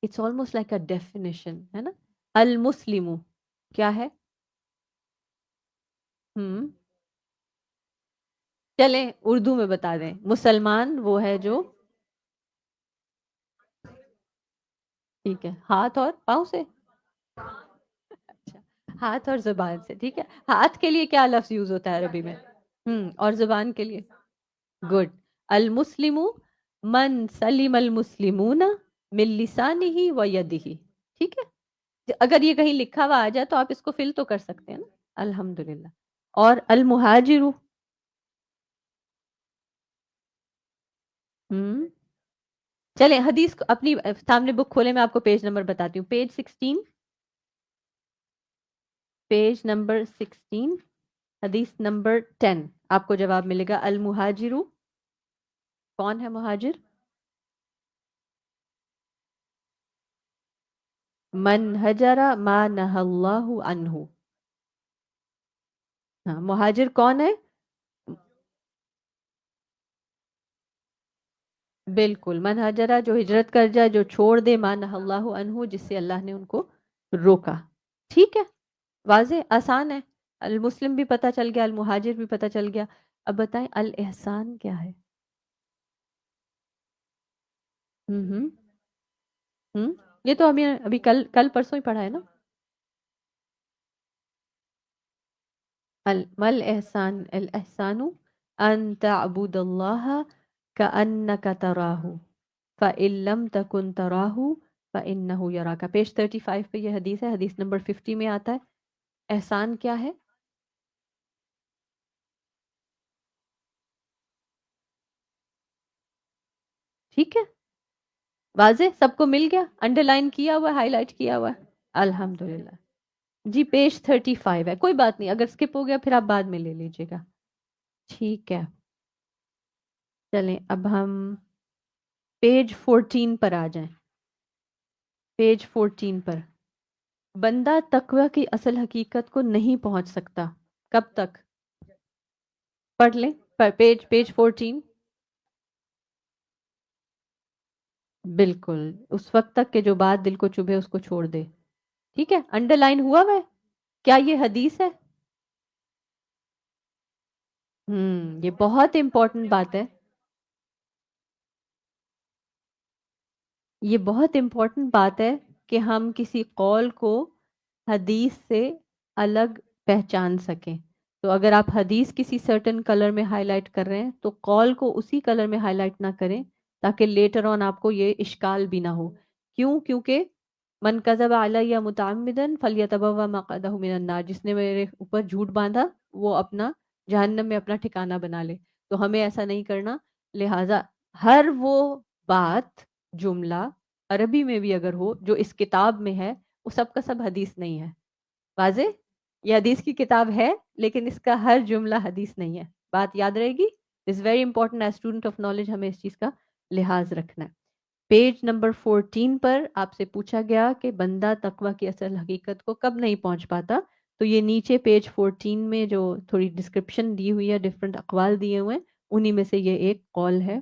it's almost like a definition ہے نا. المسلم کیا ہے؟ چلیں اردو میں بتا دیں. مسلمان وہ ہے جو, ٹھیک ہے, ہاتھ اور پاؤں سے. اچھا, ہاتھ اور زبان سے. ٹھیک ہے, ہاتھ کے لیے کیا لفظ یوز ہوتا ہے عربی میں؟ اور زبان کے لیے؟ گڈ. المسلم من سلم المسلمون من لسانہ و یدہ. ٹھیک ہے, اگر یہ کہیں لکھا ہوا آ جائے تو آپ اس کو فل تو کر سکتے ہیں نا. الحمدللہ. اور المہاجر, چلیں حدیث کو اپنی سامنے بک کھولے, میں آپ کو پیج نمبر بتاتی ہوں. پیج 16, پیج نمبر 16, حدیث نمبر 10. آپ کو جواب ملے گا المہاجر. کون ہے مہاجر؟ من ہجر ما نہى اللہ عنہ. ہاں, مہاجر کون ہے؟ بالکل, من ہجرہ جو ہجرت کر جائے, جو چھوڑ دے, ما نہى اللہ عنہ جس سے اللہ نے ان کو روکا. ٹھیک ہے, واضح, آسان ہے. المسلم بھی پتہ چل گیا, المہاجر بھی پتہ چل گیا. اب بتائیں الاحسان کیا ہے؟ یہ تو ابھی کل پرسوں ہی پڑھا ہے نا. مل احسان, الاحسان ان تعبد اللہ کأنک تراہ فإن لم تکن تراہ فإنہ یراک. پیج 35 پہ یہ حدیث ہے, حدیث نمبر 50 میں آتا ہے. احسان کیا ہے؟ ٹھیک ہے, واضح, سب کو مل گیا, انڈر لائن کیا ہوا ہے, ہائی لائٹ کیا ہوا ہے. الحمدللہ. جی پیج 35 ہے, کوئی بات نہیں, اگر سکپ ہو گیا پھر آپ بعد میں لے لیجیے گا. ٹھیک ہے, چلیں اب ہم پیج 14 پر آ جائیں. پیج 14 پر. بندہ تقوی کی اصل حقیقت کو نہیں پہنچ سکتا. کب تک؟ پڑھ لیں پیج 14. بالکل, اس وقت تک کہ جو بات دل کو چبھے اس کو چھوڑ دے. ٹھیک ہے, انڈر لائن ہوا ہے. کیا یہ حدیث ہے؟ یہ بہت امپورٹنٹ بات ہے. یہ بہت امپورٹنٹ بات ہے کہ ہم کسی قول کو حدیث سے الگ پہچان سکیں. تو اگر آپ حدیث کسی سرٹن کلر میں ہائی لائٹ کر رہے ہیں تو قول کو اسی کلر میں ہائی لائٹ نہ کریں تاکہ لیٹر آن آپ کو یہ اشکال بھی نہ ہو. کیوں؟ کیونکہ من کذب علیہ متعمدن فلیتبوأ مقعدہ من النار، جس نے میرے اوپر جھوٹ باندھا وہ اپنا جہنم میں اپنا ٹھکانہ بنا لے. تو ہمیں ایسا نہیں کرنا. لہٰذا ہر وہ بات، جملہ عربی میں بھی اگر ہو جو اس کتاب میں ہے، وہ سب کا سب حدیث نہیں ہے. واضح؟ یہ حدیث کی کتاب ہے لیکن اس کا ہر جملہ حدیث نہیں ہے. بات یاد رہے گی. It's very important as student of knowledge, ہمیں اس چیز کا لحاظ رکھنا ہے. پیج نمبر 14 پر آپ سے پوچھا گیا کہ بندہ تقوی کی اصل حقیقت کو کب نہیں پہنچ پاتا. تو یہ نیچے پیج 14 میں جو تھوڑی ڈسکرپشن دی ہوئی ہے، ڈفرنٹ اقوال دیے ہوئے ہیں، انہی میں سے یہ ایک قول ہے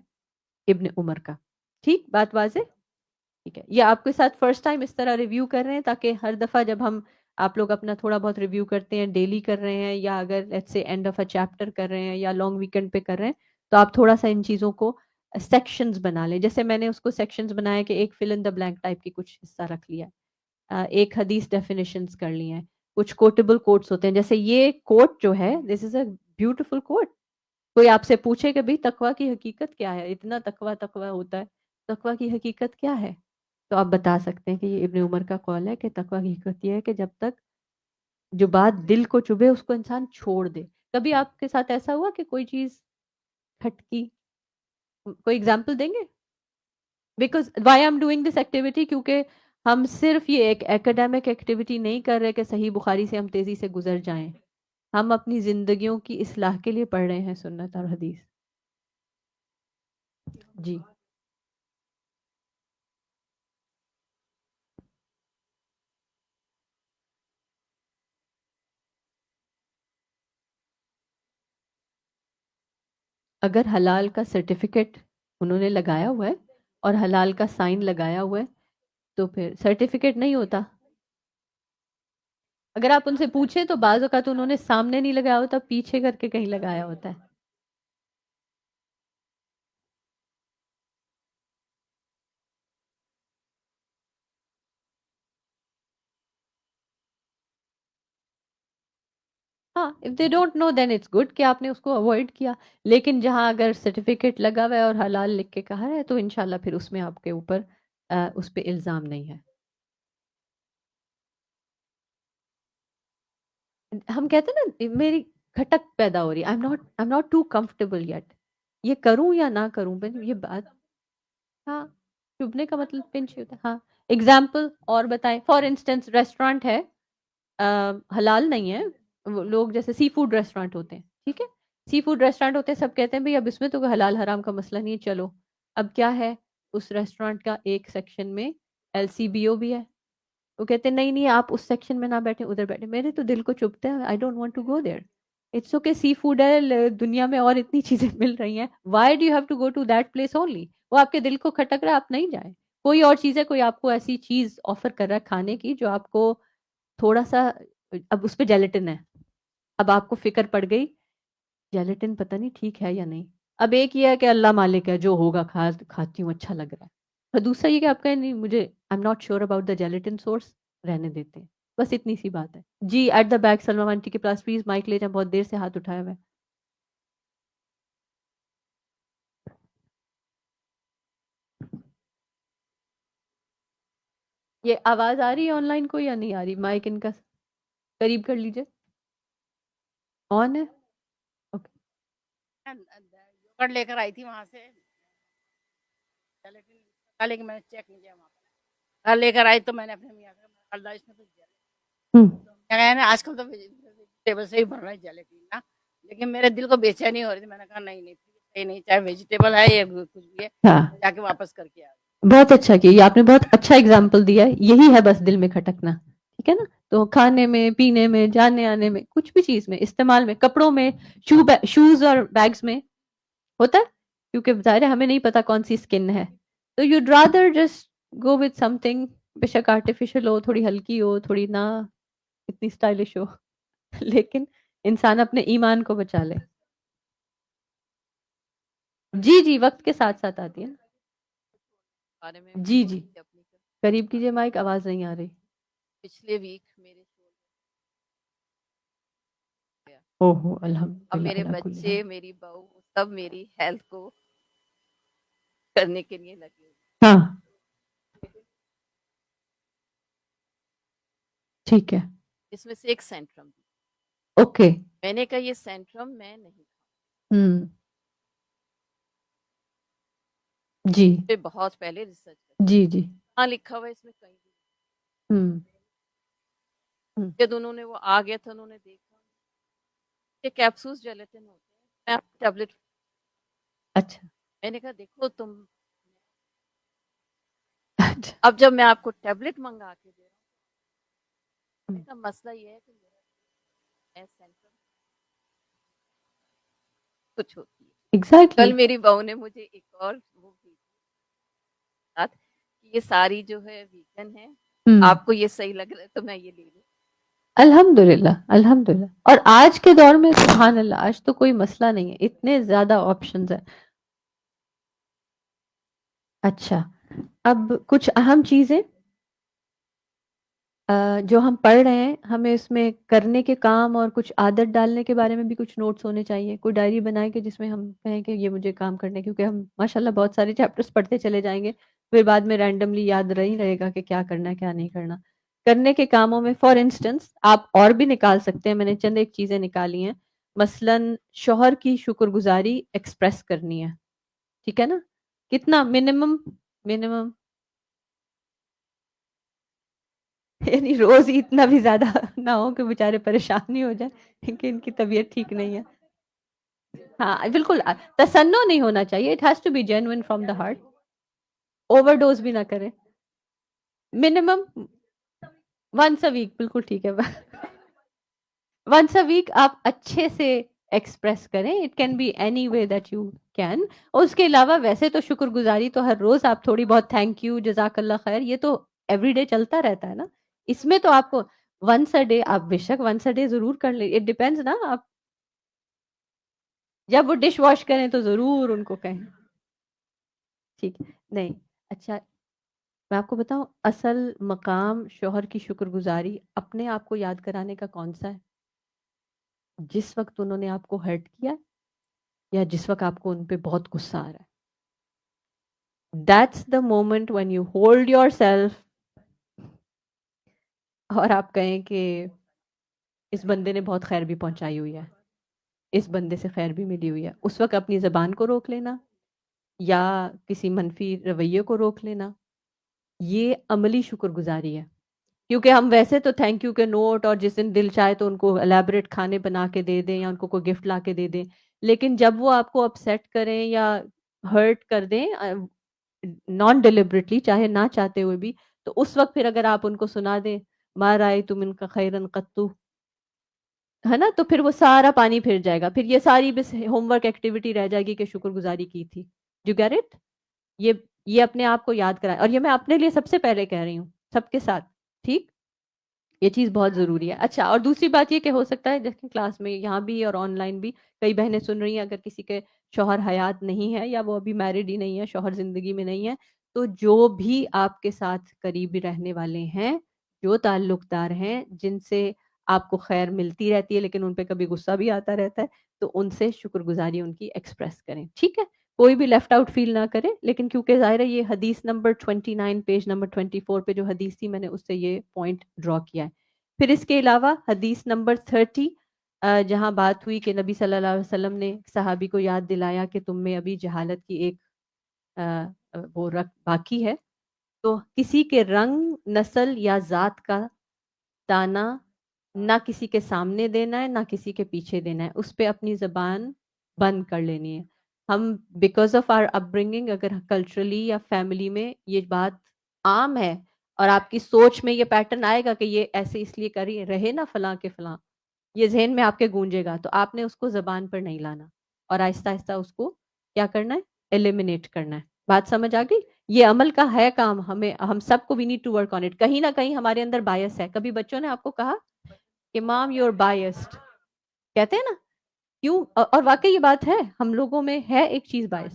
ابن عمر کا. ٹھیک، بات واضح؟ ٹھیک ہے. یہ آپ کے ساتھ فرسٹ ٹائم اس طرح ریویو کر رہے ہیں تاکہ ہر دفعہ جب ہم آپ لوگ اپنا تھوڑا بہت ریویو کرتے ہیں، ڈیلی کر رہے ہیں یا اگر let's say and of a chapter کر رہے ہیں یا لانگ ویکنڈ پہ کر رہے ہیں، تو آپ تھوڑا سا ان چیزوں کو سیکشنز بنا لیں. جیسے میں نے اس کو سیکشنز بنایا کہ ایک فل ان دا بلینک ٹائپ کی کچھ حصہ رکھ لیا، ایک حدیث ڈیفینیشنز کر لی ہیں، کچھ کوٹیبل کوٹس ہوتے ہیں. جیسے یہ کوٹ جو ہے، دس از اے بیوٹیفل کوٹ. کوئی آپ سے پوچھے کہ بھئی تقوی کی حقیقت کیا ہے، اتنا تقوی تقوی ہوتا ہے، تقوی کی حقیقت کیا ہے؟ تو آپ بتا سکتے ہیں کہ یہ ابن عمر کا قول ہے کہ تقوی کی حقیقت یہ ہے کہ جب تک جو بات دل کو چبھے اس کو انسان چھوڑ دے. کبھی آپ کے ساتھ ایسا ہوا کہ کوئی چیز کھٹکی؟ کوئی اگزامپل دیں گے؟ Because why am doing this activity, کیونکہ ہم صرف یہ ایک ایکیڈیمک ایکٹیویٹی نہیں کر رہے کہ صحیح بخاری سے ہم تیزی سے گزر جائیں. ہم اپنی زندگیوں کی اصلاح کے لیے پڑھ رہے ہیں سنت اور حدیث. جی اگر حلال کا سرٹیفکیٹ انہوں نے لگایا ہوا ہے اور حلال کا سائن لگایا ہوا ہے تو پھر سرٹیفکیٹ نہیں ہوتا. اگر آپ ان سے پوچھیں تو بعض اوقات انہوں نے سامنے نہیں لگایا ہوتا، پیچھے کر کے کہیں لگایا ہوتا ہے. ہاں، if they don't know then it's good کہ آپ نے اس کو اوائڈ کیا. لیکن جہاں اگر سرٹیفکیٹ لگا ہوا ہے اور حلال لکھ کے کہا ہے تو انشاءاللہ پھر اس میں آپ کے اوپر اس پہ الزام نہیں ہے. ہم کہتے ہیں نا میری کھٹک پیدا ہو رہی ہے، I am not too comfortable yet. یہ کروں یا نہ کروں، یہ بات. ہاں، چبھنے کا مطلب پنچ ہوتا ہے. ہاں، اگزامپل اور بتائیں. فار انسٹنس ریسٹورانٹ ہے، حلال نہیں ہے. وہ لوگ جیسے سی فوڈ ریسٹورانٹ ہوتے ہیں، ٹھیک ہے، سی فوڈ ریسٹورانٹ ہوتے ہیں، سب کہتے ہیں بھئی اب اس میں تو کوئی حلال حرام کا مسئلہ نہیں ہے، چلو. اب کیا ہے، اس ریسٹورانٹ کا ایک سیکشن میں LCBO بھی ہے. وہ کہتے ہیں نہیں نہیں آپ اس سیکشن میں نہ بیٹھیں، ادھر بیٹھیں. میرے تو دل کو چبھتا ہے، I don't want to go there. It's okay, seafood ہے، دنیا میں اور اتنی چیزیں مل رہی ہیں. Why do you have to go to that place only? وہ آپ کے دل کو کھٹک رہا ہے، آپ نہیں جائیں. کوئی اور چیز ہے، کوئی آپ کو ایسی چیز آفر کر رہا ہے کھانے کی جو آپ کو تھوڑا سا، اب اس پہ جیلیٹن ہے، اب آپ کو فکر پڑ گئی جیلیٹن پتہ نہیں ٹھیک ہے یا نہیں. اب ایک یہ ہے کہ اللہ مالک ہے، جو ہوگا کھاتی ہوں، اچھا لگ رہا ہے. اور دوسرا یہ کہ آپ کہیں نہیں، مجھے I am not sure about the gelatin source, رہنے دیتے ہیں. بس اتنی سی بات ہے. جی at the back Salma aunty کے پاس پلیز مائک لے جائیں، بہت دیر سے ہاتھ اٹھایا ہوا ہے. یہ آواز آ رہی ہے آن لائن کو یا نہیں آ رہی؟ مائک ان کا قریب کر لیجئے. آن ہے؟ اوکے. یوگرٹ لے کر آئی تھی وہاں سے، لیکن میں نے چیک نہیں کیا وہاں پر. گھر لے کر آئی تو میں نے اپنے میاں سے اللہ اس میں تو کیا ہے نا، آج کل تو ویجیٹیبل سے ہی بن رہا ہے جیلیٹین نا، لیکن میرے دل کو بے چینی ہو رہی تھی. میں نے کہا نہیں نہیں صحیح نہیں، چاہے ویجیٹیبل ہے یا کچھ بھی ہے، ہاں، جا کے واپس کر کے آ. بہت اچھا کیا، یہ آپ نے بہت اچھا اگزامپل دیا ہے. یہی ہے بس دل میں کھٹکنا، ٹھیک ہے نا. تو کھانے میں، پینے میں، جانے آنے میں، کچھ بھی چیز میں، استعمال میں، کپڑوں میں، شوز اور بیگز میں ہوتا ہے. کیونکہ ظاہر ہے ہمیں نہیں پتا کون سی اسکن ہے، تو you'd rather just go with some thing, بے شک آرٹیفیشل ہو، تھوڑی ہلکی ہو، تھوڑی نہ اتنی اسٹائلش ہو، لیکن انسان اپنے ایمان کو بچا لے. جی جی وقت کے ساتھ ساتھ آتی ہے نا. بارے میں جی جی اپنی قریب کیجیے مائک, آواز نہیں آ رہی. پچھلے ویک میرے اوہو الحمد اب للہ میرے اللہ کل حال. بچے میری بہو سب میری ہیلتھ کو کرنے کے لیے لگے ہوئے. ہاں ٹھیک ہے. اس میں سے ایک سینٹرم اوکے. میں نے کہا یہ سینٹرم میں نہیں ہوں جی پہ بہت پہلے ریسرچ جی جی ہاں لکھا ہوا ہے اس میں کہیں ہوں جب انہوں نے وہ آ گیا تھا انہوں نے دیکھا کہ کیپسولز جیلیٹن ہوتے ہیں. میں ٹیبلٹ اچھا میں نے کہا دیکھو تم اچھا اب جب میں آپ کو ٹیبلٹ منگا کے دے رہا ہوں میں کہا مسئلہ یہ ہے کہ میرا سینٹرم کچھ ہوتی ہے. ایگزیکٹلی. کل میری بہو نے مجھے ایک اور وہ بھی کہ یہ ساری جو ہے ویگن ہے آپ کو یہ صحیح لگ رہا ہے تو میں یہ لے لوں. الحمد للہ الحمد للہ. اور آج کے دور میں سبحان اللہ آج تو کوئی مسئلہ نہیں ہے, اتنے زیادہ آپشنز ہیں. اچھا اب کچھ اہم چیزیں جو ہم پڑھ رہے ہیں ہمیں اس میں کرنے کے کام اور کچھ عادت ڈالنے کے بارے میں بھی کچھ نوٹس ہونے چاہیے. کوئی ڈائری بنائیں کہ جس میں ہم کہیں کہ یہ مجھے کام کرنے, کیونکہ ہم ماشاءاللہ بہت سارے چیپٹرز پڑھتے چلے جائیں گے, پھر بعد میں رینڈملی یاد نہیں رہے گا کہ کیا کرنا ہے کیا نہیں کرنا. کرنے کے کاموں میں فار انسٹنس آپ اور بھی نکال سکتے ہیں, میں نے چند ایک چیزیں نکالی ہیں. مثلاً شوہر کی شکر گزاری ایکسپریس کرنی ہے, ٹھیک ہے نا. کتنا منیمم یعنی روز ہی اتنا بھی زیادہ نہ ہو کہ بیچارے پریشان نہیں ہو جائیں کہ ان کی طبیعت ٹھیک نہیں ہے. ہاں بالکل تصنع نہیں ہونا چاہیے, it has to be genuine from the heart. Overdose بھی نہ کریں. منیمم ونس اے ویک, بالکل ٹھیک ہے, ونس اے ویک آپ اچھے سے ایکسپریس کریں. It can be any way that you can. اور اس کے علاوہ ویسے تو شکر گزاری تو ہر روز آپ تھوڑی بہت تھینک یو جزاک اللہ خیر یہ تو ایوری ڈے چلتا رہتا ہے نا. اس میں تو آپ کو ونس اے ڈے آپ بے شک ونس اے ڈے ضرور کر لیں. اٹ ڈیپینڈز نا, آپ جب وہ ڈش واش کریں تو ضرور ان کو کہیں. ٹھیک نہیں اچھا میں آپ کو بتاؤں اصل مقام شوہر کی شکر گزاری اپنے آپ کو یاد کرانے کا کون سا ہے؟ جس وقت انہوں نے آپ کو ہرٹ کیا یا جس وقت آپ کو ان پہ بہت غصہ آ رہا ہے. That's the moment when you hold your self اور آپ کہیں کہ اس بندے نے بہت خیر بھی پہنچائی ہوئی ہے, اس بندے سے خیر بھی ملی ہوئی ہے. اس وقت اپنی زبان کو روک لینا یا کسی منفی رویے کو روک لینا, یہ عملی شکر گزاری ہے. کیونکہ ہم ویسے تو تھینک یو کے نوٹ اور جس دن دل چاہے تو ان کو الیبریٹ کھانے بنا کے دے دیں یا ان کو کوئی گفٹ لا کے دے دیں, لیکن جب وہ آپ کو اپسیٹ کریں یا ہرٹ کر دیں نان ڈیلیبریٹلی چاہے نہ چاہتے ہوئے بھی, تو اس وقت پھر اگر آپ ان کو سنا دیں ما رأیت من کا خیرن قطو, ہے نا, تو پھر وہ سارا پانی پھر جائے گا. پھر یہ ساری بس ہوم ورک ایکٹیویٹی رہ جائے گی کہ شکر گزاری کی تھی. You get it. یہ اپنے آپ کو یاد کرائیں, اور یہ میں اپنے لیے سب سے پہلے کہہ رہی ہوں سب کے ساتھ, ٹھیک, یہ چیز بہت ضروری ہے. اچھا اور دوسری بات یہ کہ ہو سکتا ہے جیسے کلاس میں یہاں بھی اور آن لائن بھی کئی بہنیں سن رہی ہیں, اگر کسی کے شوہر حیات نہیں ہے یا وہ ابھی میرڈ ہی نہیں ہے, شوہر زندگی میں نہیں ہے, تو جو بھی آپ کے ساتھ قریبی رہنے والے ہیں, جو تعلق دار ہیں, جن سے آپ کو خیر ملتی رہتی ہے لیکن ان پہ کبھی غصہ بھی آتا رہتا ہے, تو ان سے شکر گزاری ان کی ایکسپریس کریں, ٹھیک ہے. کوئی بھی لیفٹ آؤٹ فیل نہ کرے. لیکن کیونکہ ظاہر ہے یہ حدیث نمبر 29 پیج نمبر 24 پہ جو حدیث تھی میں نے اس سے یہ پوائنٹ ڈرا کیا ہے. پھر اس کے علاوہ حدیث نمبر 30 جہاں بات ہوئی کہ نبی صلی اللہ علیہ وسلم نے صحابی کو یاد دلایا کہ تم میں ابھی جہالت کی ایک وہ باقی ہے, تو کسی کے رنگ نسل یا ذات کا تانا نہ کسی کے سامنے دینا ہے نہ کسی کے پیچھے دینا ہے, اس پہ اپنی زبان بند کر لینی ہے. ہم because of our upbringing اگر کلچرلی یا فیملی میں یہ بات عام ہے اور آپ کی سوچ میں یہ پیٹرن آئے گا کہ یہ ایسے اس لیے کری رہے نا فلاں کے فلاں, یہ ذہن میں آپ کے گونجے گا, تو آپ نے اس کو زبان پر نہیں لانا اور آہستہ آہستہ اس کو کیا کرنا ہے, ایلیمینیٹ کرنا ہے. بات سمجھ آ گئی. یہ عمل کا ہے کام, ہم سب کو we need to work on it. کہیں نہ کہیں ہمارے اندر بایس ہے. کبھی بچوں نے آپ کو کہا کہ مام یو آر بایسڈ, کہتے ہیں نا, کیوں اور واقعی یہ بات ہے، ہم لوگوں میں ہے ایک چیز باعث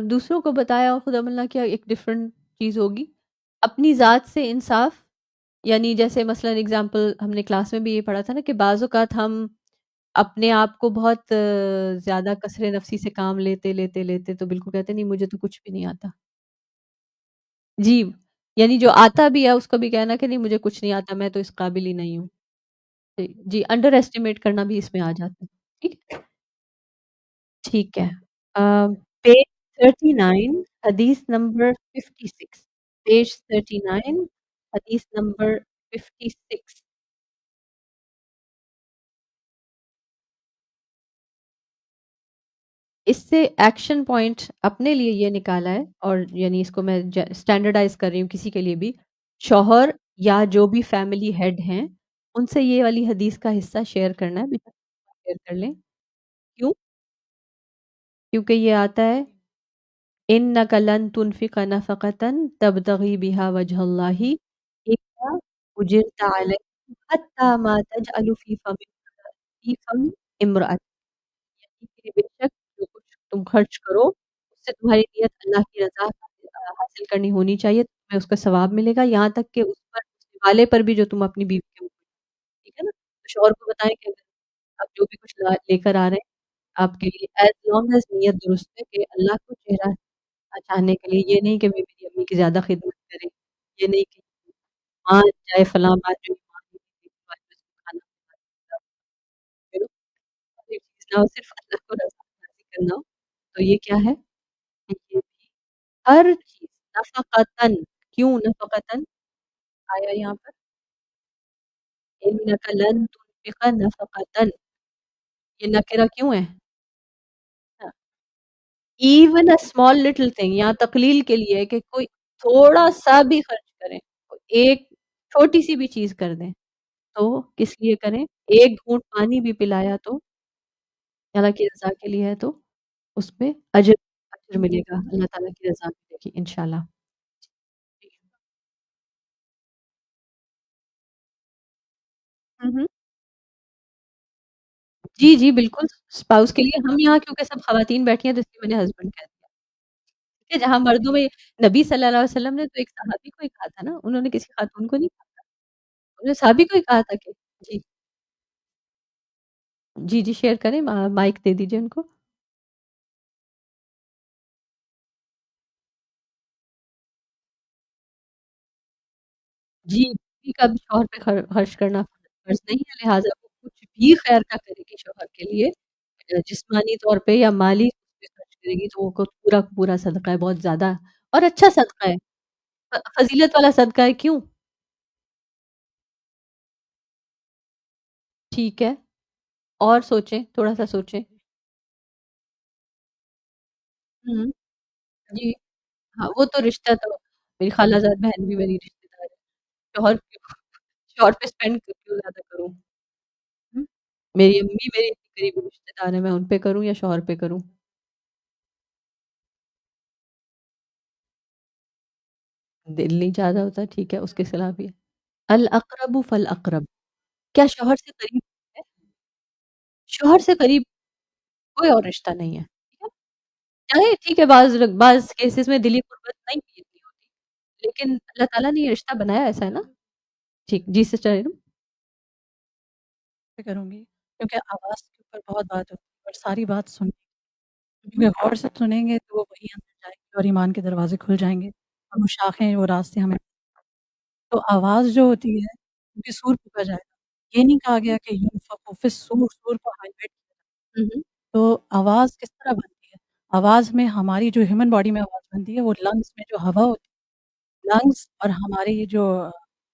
دوسروں کو بتایا اور خدا ملنا کیا ایک ڈفرنٹ چیز ہوگی. اپنی ذات سے انصاف، یعنی جیسے مثلاً اگزامپل ہم نے کلاس میں بھی یہ پڑھا تھا نا کہ بعض اوقات ہم اپنے آپ کو بہت زیادہ کثر نفسی سے کام لیتے لیتے لیتے تو بالکل کہتے نہیں مجھے تو کچھ بھی نہیں آتا. جی، یعنی جو آتا بھی ہے اس کو بھی کہنا کہ نہیں مجھے کچھ نہیں آتا، میں تو اس قابل ہی نہیں ہوں. جی جی، انڈر ایسٹیمیٹ کرنا بھی اس میں آ جاتا ہے. ٹھیک ہے، ٹھیک ہے. پیج 39 حدیث نمبر 56. پیج 39 حدیث نمبر 56. اس سے ایکشن پوائنٹ اپنے لیے یہ نکالا ہے، اور یعنی اس کو میں اسٹینڈرڈائز کر رہی ہوں کسی کے لیے بھی. شوہر یا جو بھی فیملی ہیڈ ہیں ان سے یہ والی حدیث کا حصہ شیئر کرنا ہے، شیئر کر لیں. کیوں؟ کیونکہ یہ آتا ہے إِنَّكَ لَن تُنْفِقَ نَفَقَةً تَبْتَغِي بِهَا وَجْهَ اللَّهِ إِلَّا أُجِرْتَ عَلَيْهَا حَتَّى مَا تَجْعَلُ فِي فَمِ امرأتك. یعنی کہ بے شک جو کچھ تم خرچ کرو اس سے تمہاری نیت اللہ کی رضا حاصل کرنی ہونی چاہیے، تو تمہیں اس کا ثواب ملے گا، یہاں تک کہ اس پر اس والے پر بھی جو تم اپنی بیوی کے اوپر. ٹھیک ہے نا؟ تو شوہر کو بتائیں کہ اگر آپ جو بھی کچھ لے کر آ رہے ہیں آپ کے لیے ایز لانگ ایز نیت درست ہے کہ اللہ کو چہرہ چاہنے کے لیے، یہ نہیں کہ میں میری امی کی زیادہ خدمت کرے، یہ نہیں کہ ماں چاہے فلاں بات جو ماں نہیں تھی، اس کے بعد میں اس کو کھانا پکانا پھر کوئی چیز نہ ہو، صرف اللہ کو رضا راضی کرنا ہو، تو یہ کیا ہے؟ کہ یہ بھی ہر چیز نفقتاً. کیوں نفقتاً آیا یہاں پر؟ إِنَّكَ لَن تُنفِقَ نفقةً، یہ نکرہ کیوں ہے؟ Even a small little thing, یہاں تقلیل کے لیے ہے کہ کوئی تھوڑا سا بھی خرچ کریں، ایک چھوٹی سی بھی چیز کر دیں تو کس لیے کریں؟ ایک گھونٹ پانی بھی پلایا تو اللہ کی رضا کے لیے ہے، تو اس پہ اجر ملے گا، اللہ تعالیٰ کی رضا ملے گی انشاءاللہ۔ ہوں ہوں۔ جی جی بالکل، اسپاؤس کے لیے ہم یہاں کیونکہ سب خواتین بیٹھی ہیں تو اس لیے میں نے ہسبینڈ کہہ دیا، ٹھیک ہے، جہاں مردوں میں نبی صلی اللہ علیہ وسلم نے تو ایک صحابی کو ہی کہا تھا نا، انہوں نے کسی خاتون کو نہیں کہا تھا، انہوں نے صحابی کو ہی کہا تھا کہ جی جی جی شیئر کریں، مائک دے دیجیے ان کو۔ جی، بیوی کا بھی شوہر پہ خرچ کرنا فرض نہیں ہے، لہٰذا وہ کچھ بھی خیر کا کرے گی شوہر کے لیے، جسمانی طور پہ یا مالی طور پہ خرچ کرے گی تو وہ پورا پورا صدقہ ہے، بہت زیادہ اور اچھا صدقہ ہے، فضیلت والا صدقہ ہے، کیوں؟ ٹھیک ہے، اور سوچیں، تھوڑا سا سوچیں۔ ہوں جی ہاں، وہ تو رشتہ تو میری خالہ زاد بہن بھی میری رشتے دار ہے، شوہر شوہر پہ اسپینڈ کیوں زیادہ کروں؟ ہوں؟ میری امی میری اتنی قریبی رشتے دار ہیں، میں ان پہ کروں یا شوہر پہ کروں؟ دل نہیں چاہتا ہوتا، ٹھیک ہے، اس کے خلاف ہی ہے۔ الاقرب فالاقرب، کیا شوہر سے قریب ہے؟ شوہر سے قریب کوئی اور رشتہ نہیں ہے، ٹھیک ہے؟ چاہے ٹھیک ہے بعض کیسز میں دلی قربت نہیں بھی اتنی ہوتی، لیکن اللہ تعالیٰ نے یہ رشتہ بنایا ایسا ہے نا؟ ٹھیک، جی سسٹر علم؟ کروں گی کیونکہ آواز کے اوپر بہت بات ہوتی ہے اور ساری بات سنیں، کیونکہ غور سے سنیں گے تو وہ وہی اندر جائیں گے اور ایمان کے دروازے کھل جائیں گے اور وہ شاخیں وہ راستے ہمیں، تو آواز جو ہوتی ہے کیونکہ سور پکا جائے گا، یہ نہیں کہا گیا کہ ينفخ فی الصور، سور کو ہائلائٹ، ہوں ہوں تو آواز کس طرح بنتی ہے؟ آواز میں ہماری جو ہیومن باڈی میں آواز بنتی ہے وہ لنگس میں جو ہوا ہوتی ہے، لنگس اور ہمارے یہ جو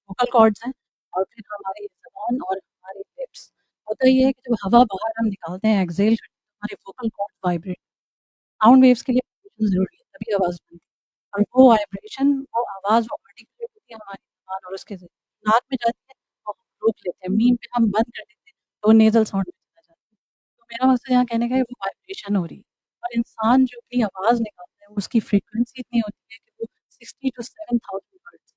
ووکل کارڈز ہیں اور پھر ہماری زبان اور ہماری لپس، ہوتا یہ ہے کہ جب ہوا باہر ہم نکالتے ہیں ایکزیل کرتے ہیں ہمارے vocal cord vibrate, sound waves کے لیے vibration ضروری ہے تبھی آواز بنتی ہے، اور وہ وائبریشن وہ آواز وہ آرٹیکولیٹ ہوتی ہے ہماری زبان اور اس کے ذریعے ناک میں جاتی ہے، تو ہم روک لیتے ہیں، میم پہ ہم بند کر دیتے ہیں تو وہ نیزل ساؤنڈ میں چلا جاتا ہے، تو میرا مقصد یہاں کہنے کا ہے وہ وائبریشن ہو رہی ہے، اور انسان جو اپنی آواز نکالتا ہے اس کی فریکوینسی اتنی ہوتی ہے کہ وہ 60 to 7000 ہرٹز،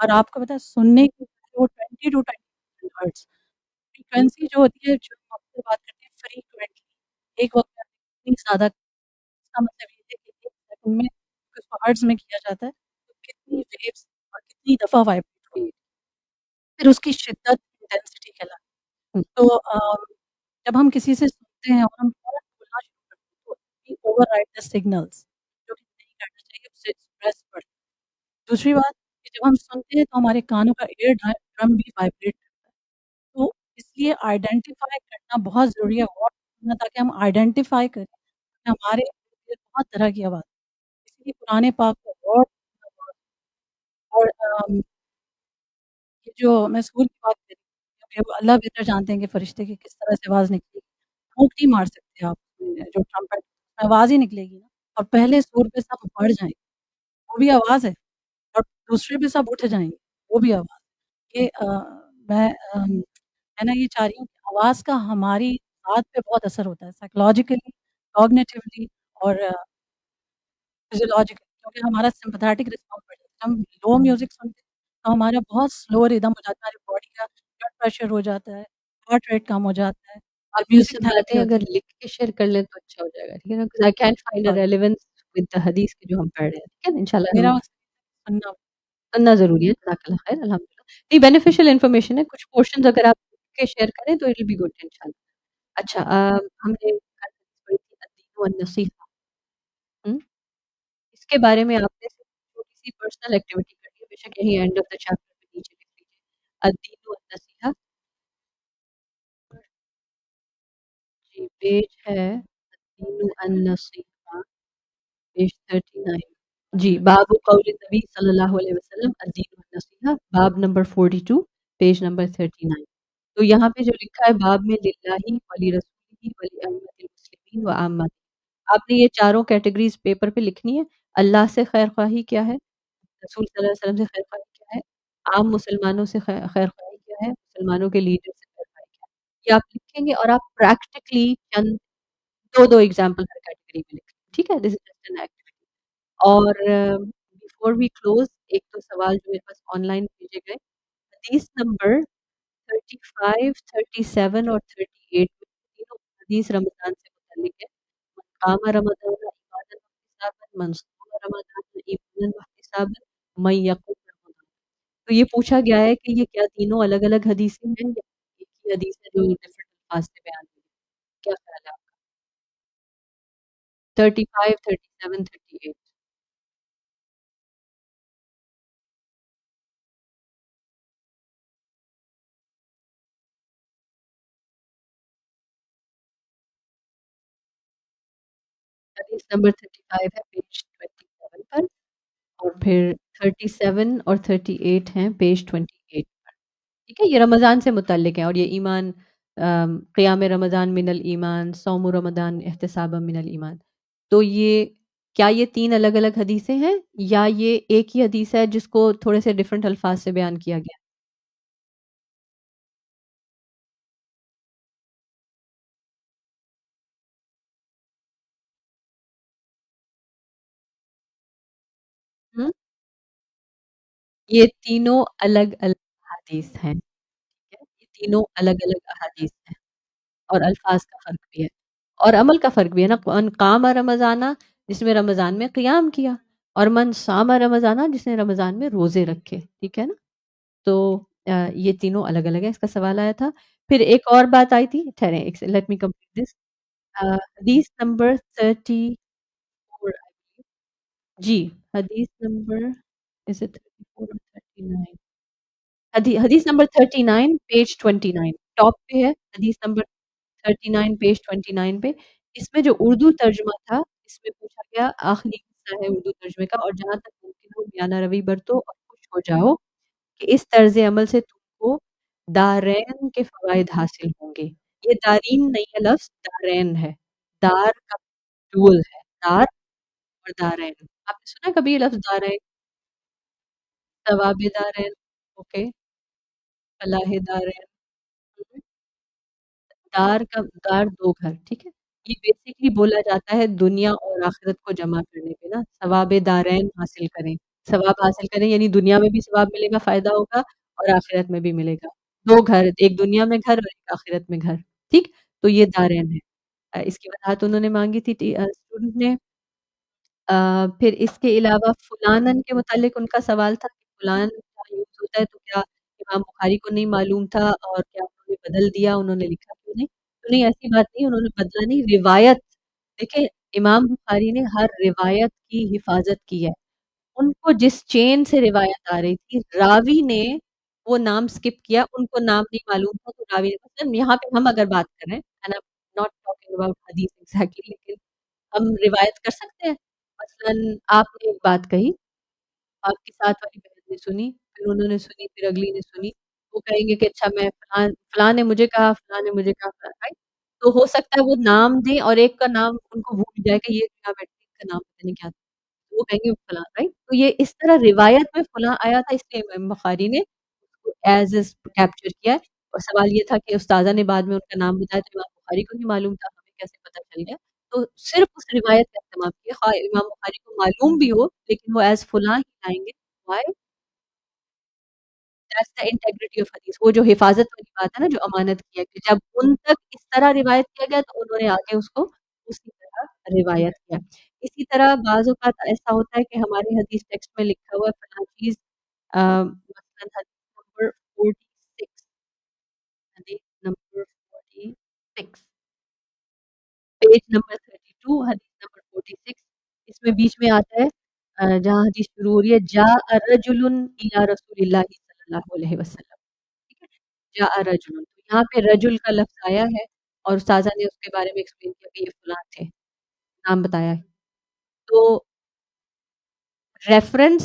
اور آپ کو پتا ہے سننے کی وہ 20 to 20 ہرٹز فریکوینسی جو ہوتی ہے جو ہم سے بات کرتے ہیں فریکوینٹلی ایک وقت میں اتنی زیادہ، اس کا مطلب یہ ہے کہ ایک سیکنڈ میں اس کو ہرٹز میں کیا جاتا ہے تو کتنی ویوز اور کتنی دفعہ وائبریٹ ہوگی، پھر اس کی شدت انٹینسٹی کہلاتی ہے، تو جب ہم کسی سے سنتے ہیں اور ہم فوراً بولنا شروع کرتے ہیں تو we override the signals، جو کہ نہیں کرنا چاہیے، اس سے اسٹریس بڑھتا ہے، دوسری بات کہ جب ہم سنتے ہیں تو ہمارے کانوں کا ایئر ڈرم بھی وائبریٹ کرتا ہے، تو اس لیے آئیڈینٹیفائی کرنا بہت ضروری ہے، غور سے سننا تاکہ ہم آئیڈینٹیفائی کریں کہ ہمارے ارد گرد بہت طرح کی آواز ہے، اس لیے قرآن پاک کو غور سے سننا اور یہ جو میں اسکول کی بات کر رہی ہوں کیونکہ وہ اللہ بہتر جانتے ہیں کہ فرشتے کی کس طرح سے آواز نکلے گی، پھونک نہیں مار سکتے آپ جو ٹرمپٹ آواز ہی نکلے گی نا، اور پہلے سور پہ سب بڑھ جائیں گے وہ بھی آواز ہے، اور دوسرے پہ سب اٹھ جائیں گے وہ بھی آواز ہے، یہ میں نا یہ چاہ رہی ہوں کہ آواز کا ہماری ذات پہ بہت اثر ہوتا ہے سائیکولوجیکلی، کوگنیٹیولی اور فزیولوجیکلی، کیونکہ ہمارا سمپتھیٹک رسپانس بڑھ جاتا ہے، ہم لو میوزک سنتے ہیں تو ہمارا بہت سلو ردم ہو جاتا ہے، ہماری باڈی کا بلڈ پریشر ہو جاتا ہے، ہارٹ ریٹ کم ہو جاتا ہے، اور یہ میوزک سب تھراپی باتیں ہوتی اگر ہے، لکھ کے شیئر کر لیں تو اچھا ہو جائے گا، ٹھیک ہے نا؟ because I can't find a بہت relevance with the حدیث کی جو ہم پڑھ رہے ہیں، ٹھیک ہے نا؟ انشاءاللہ میرا ہم مقصد سننا سننا ضروری ہے، جزاک اللہ خیر، الحمدللہ، نہیں بینیفیشیل انفارمیشن ہے، کچھ پورشنز اگر آپ لکھ کے شیئر کریں تو اٹ ول بی گڈ انشاءاللہ۔ اچھا ہم نے کل حدیث پڑھی تھی الدین والنصیحہ، اس کے بارے میں آپ نے صرف چھوٹی سی پرسنل ایکٹیویٹی کرنی ہے، بے شک یہیں اینڈ آف دا چیپٹر پہ نیچے لکھ لیجیے الدین والنصیحہ، جی پیج ہے الدین النصیحہ، پیج 39، جی باب قول النبی صلی اللہ علیہ وسلم الدین والنصیحہ، باب نمبر 42، پیج نمبر 39۔ تو یہاں پہ جو لکھا ہے باب میں للہ ولی رسولہ ولی ائمۃ المسلمین و عامہ، آپ نے یہ چاروں کیٹیگریز پیپر پہ لکھنی ہے۔ اللہ سے خیر خواہی کیا ہے، رسول صلی اللہ علیہ وسلم سے خیر خواہی کیا ہے، عام مسلمانوں سے خیر خواہی کیا ہے، مسلمانوں کے لیڈر سے خیر خواہی کیا ہے، یہ آپ لکھیں گے اور آپ پریکٹیکلی چند 2 ایگزامپل ہر کیٹیگری میں لکھیں، ٹھیک ہے؟ دس از جسٹ این ایکٹیویٹی۔ اور بیفور وی کلوز ایک تو سوال جو میرے پاس آن لائن بھیجے گئے، حدیث نمبر 35، 37 اور 38 میں تینوں حدیث رمضان سے متعلق ہے۔ من قام رمضان ایمانا واحتسابا، من صام رمضان ایمانا واحتسابا، من یقوم رمضان۔ تو یہ پوچھا گیا ہے کہ یہ کیا تینوں الگ الگ حدیثیں ہیں یا ایک ہی حدیث ہے جو ڈفرنٹ الفاظ سے بیان ہوئی ہے؟ کیا خیال ہے آپ کا؟ 35، 37، 38۔ حدیث نمبر 35 ہے پیج 27 پر، اور پھر 37 اور 38 ہیں پیج 28 پر، ٹھیک ہے؟ یہ رمضان سے متعلق ہیں، اور یہ ایمان، قیام رمضان من الایمان، صوم رمضان احتسابا من الایمان۔ تو یہ کیا یہ 3 الگ الگ حدیثیں ہیں یا یہ ایک ہی حدیث ہے جس کو تھوڑے سے ڈفرنٹ الفاظ سے بیان کیا گیا؟ ہم؟ یہ تینوں الگ الگ احادیث ہیں، ٹھیک ہے؟ یہ تینوں الگ الگ احادیث ہیں، اور الفاظ کا فرق بھی ہے اور عمل کا فرق بھی ہے نا۔ من قام رمضانہ، جس میں رمضان میں قیام کیا، اور من صام رمضانہ، جس نے رمضان میں روزے رکھے، ٹھیک ہے نا؟ تو یہ تینوں الگ الگ ہیں، اس کا سوال آیا تھا۔ پھر ایک اور بات آئی تھی، ٹھہریں لیٹ می کمپلیٹ دس۔ حدیث نمبر 34، جی، حدیث نمبر is it 34 or 39؟ حدیث نمبر 39 پیج 29 ٹاپ پہ ہے، حدیث نمبر 39 پیج 29 پہ۔ اس میں جو اردو ترجمہ تھا، اس میں پوچھا گیا، آخری حصہ ہے اردو ترجمے کا، اور جہاں تک ممکن ہو میانہ روی برتو اور خوش ہو جاؤ کہ اس طرز عمل سے تم کو دارین کے فوائد حاصل ہوں گے۔ یہ دارین نہیں ہے لفظ، دارین ہے، دار کا ڈول ہے، دار اور دارین۔ آپ نے سنا کبھی یہ لفظ دارین؟ ثواب دارین، اوکے، فلاح دارین، دار کا دار 2 گھر، ٹھیک ہے؟ یہ بیسیکلی بولا جاتا ہے دنیا اور آخرت کو جمع کرنے پہ نا، ثواب دارین حاصل کریں، ثواب حاصل کریں یعنی دنیا میں بھی ثواب ملے گا، فائدہ ہوگا، اور آخرت میں بھی ملے گا۔ 2 گھر، ایک دنیا میں گھر اور ایک آخرت میں گھر، ٹھیک؟ تو یہ دارین ہے۔ اس کی وضاحت انہوں نے مانگی تھی اسٹوڈنٹ نے۔ پھر اس کے علاوہ فلانن کے متعلق ان کا سوال تھا کہ فلان کا یوز ہوتا ہے تو کیا امام بخاری کو نہیں معلوم تھا اور کیا انہوں نے بدل دیا، انہوں نے لکھا کیوں نہیں؟ تو نہیں، ایسی بات نہیں، انہوں نے بدلا نہیں، روایت دیکھیں، امام بخاری نے ہر روایت کی حفاظت کی ہے۔ ان کو جس چین سے روایت آ رہی تھی، راوی نے وہ نام اسکپ کیا، ان کو نام نہیں معلوم تھا تو راوی نے، مثلاً یہاں پہ ہم اگر بات کر رہے ہیں and I'm not talking about حدیث exactly، لیکن ہم روایت کر سکتے ہیں۔ مثلاً آپ نے ایک بات کہی، آپ کی ساتھ والی بہن نے سنی، پھر انہوں نے سنی، پھر اگلی نے سنی، وہ کہیں گے کہ اچھا میں فلاں فلاں نے مجھے کہا، فلاں نے مجھے کہا، فلاں، رائٹ؟ تو ہو سکتا ہے وہ نام دیں اور ایک کا نام ان کو بھول جائے کہ یہ کیا بیٹی کا نام پتہ نہیں کیا تھا، تو وہ کہیں گے فلاں، رائٹ؟ تو یہ اس طرح روایت میں فلاں آیا تھا، اس لیے امام بخاری نے اس کو ایز از کیپچر کیا ہے، اور سوال یہ تھا کہ استاذہ نے بعد میں ان کا نام بتایا تو امام بخاری کو نہیں معلوم تھا، ہمیں کیسے پتہ چل گیا؟ تو صرف اس روایت کا اہتمام کیے، خواہ امام بخاری کو معلوم بھی ہو لیکن وہ ایز فلاں ہی لائیں گے۔ Why? That's the integrity of حدیث، وہ جو حفاظت والی بات ہے نا، جو امانت کی ہے، کہ جب ان تک اس طرح روایت کیا گیا تو انہوں نے آگے اس کو اسی طرح روایت کیا۔ اسی طرح بعض اوقات ایسا ہوتا ہے کہ ہمارے حدیث ٹیکسٹ میں لکھا ہوا ہے فلاں چیز، مثلاً حدیث نمبر 46، حدیث نمبر 46، پیج نمبر 32، حدیث نمبر 46، اس میں بیچ میں آتا ہے جہاں حدیث شروع ہو رہی ہے، جاء رجل الی رسول اللہ صلی اللہ علیہ وسلم، ٹھیک ہے؟ جاء رجل، تو یہاں پہ رجل کا لفظ آیا ہے اور استاذہ نے اس کے بارے میں ایکسپلین کیا کہ یہ فلاں تھے، نام بتایا ہے۔ تو ریفرنس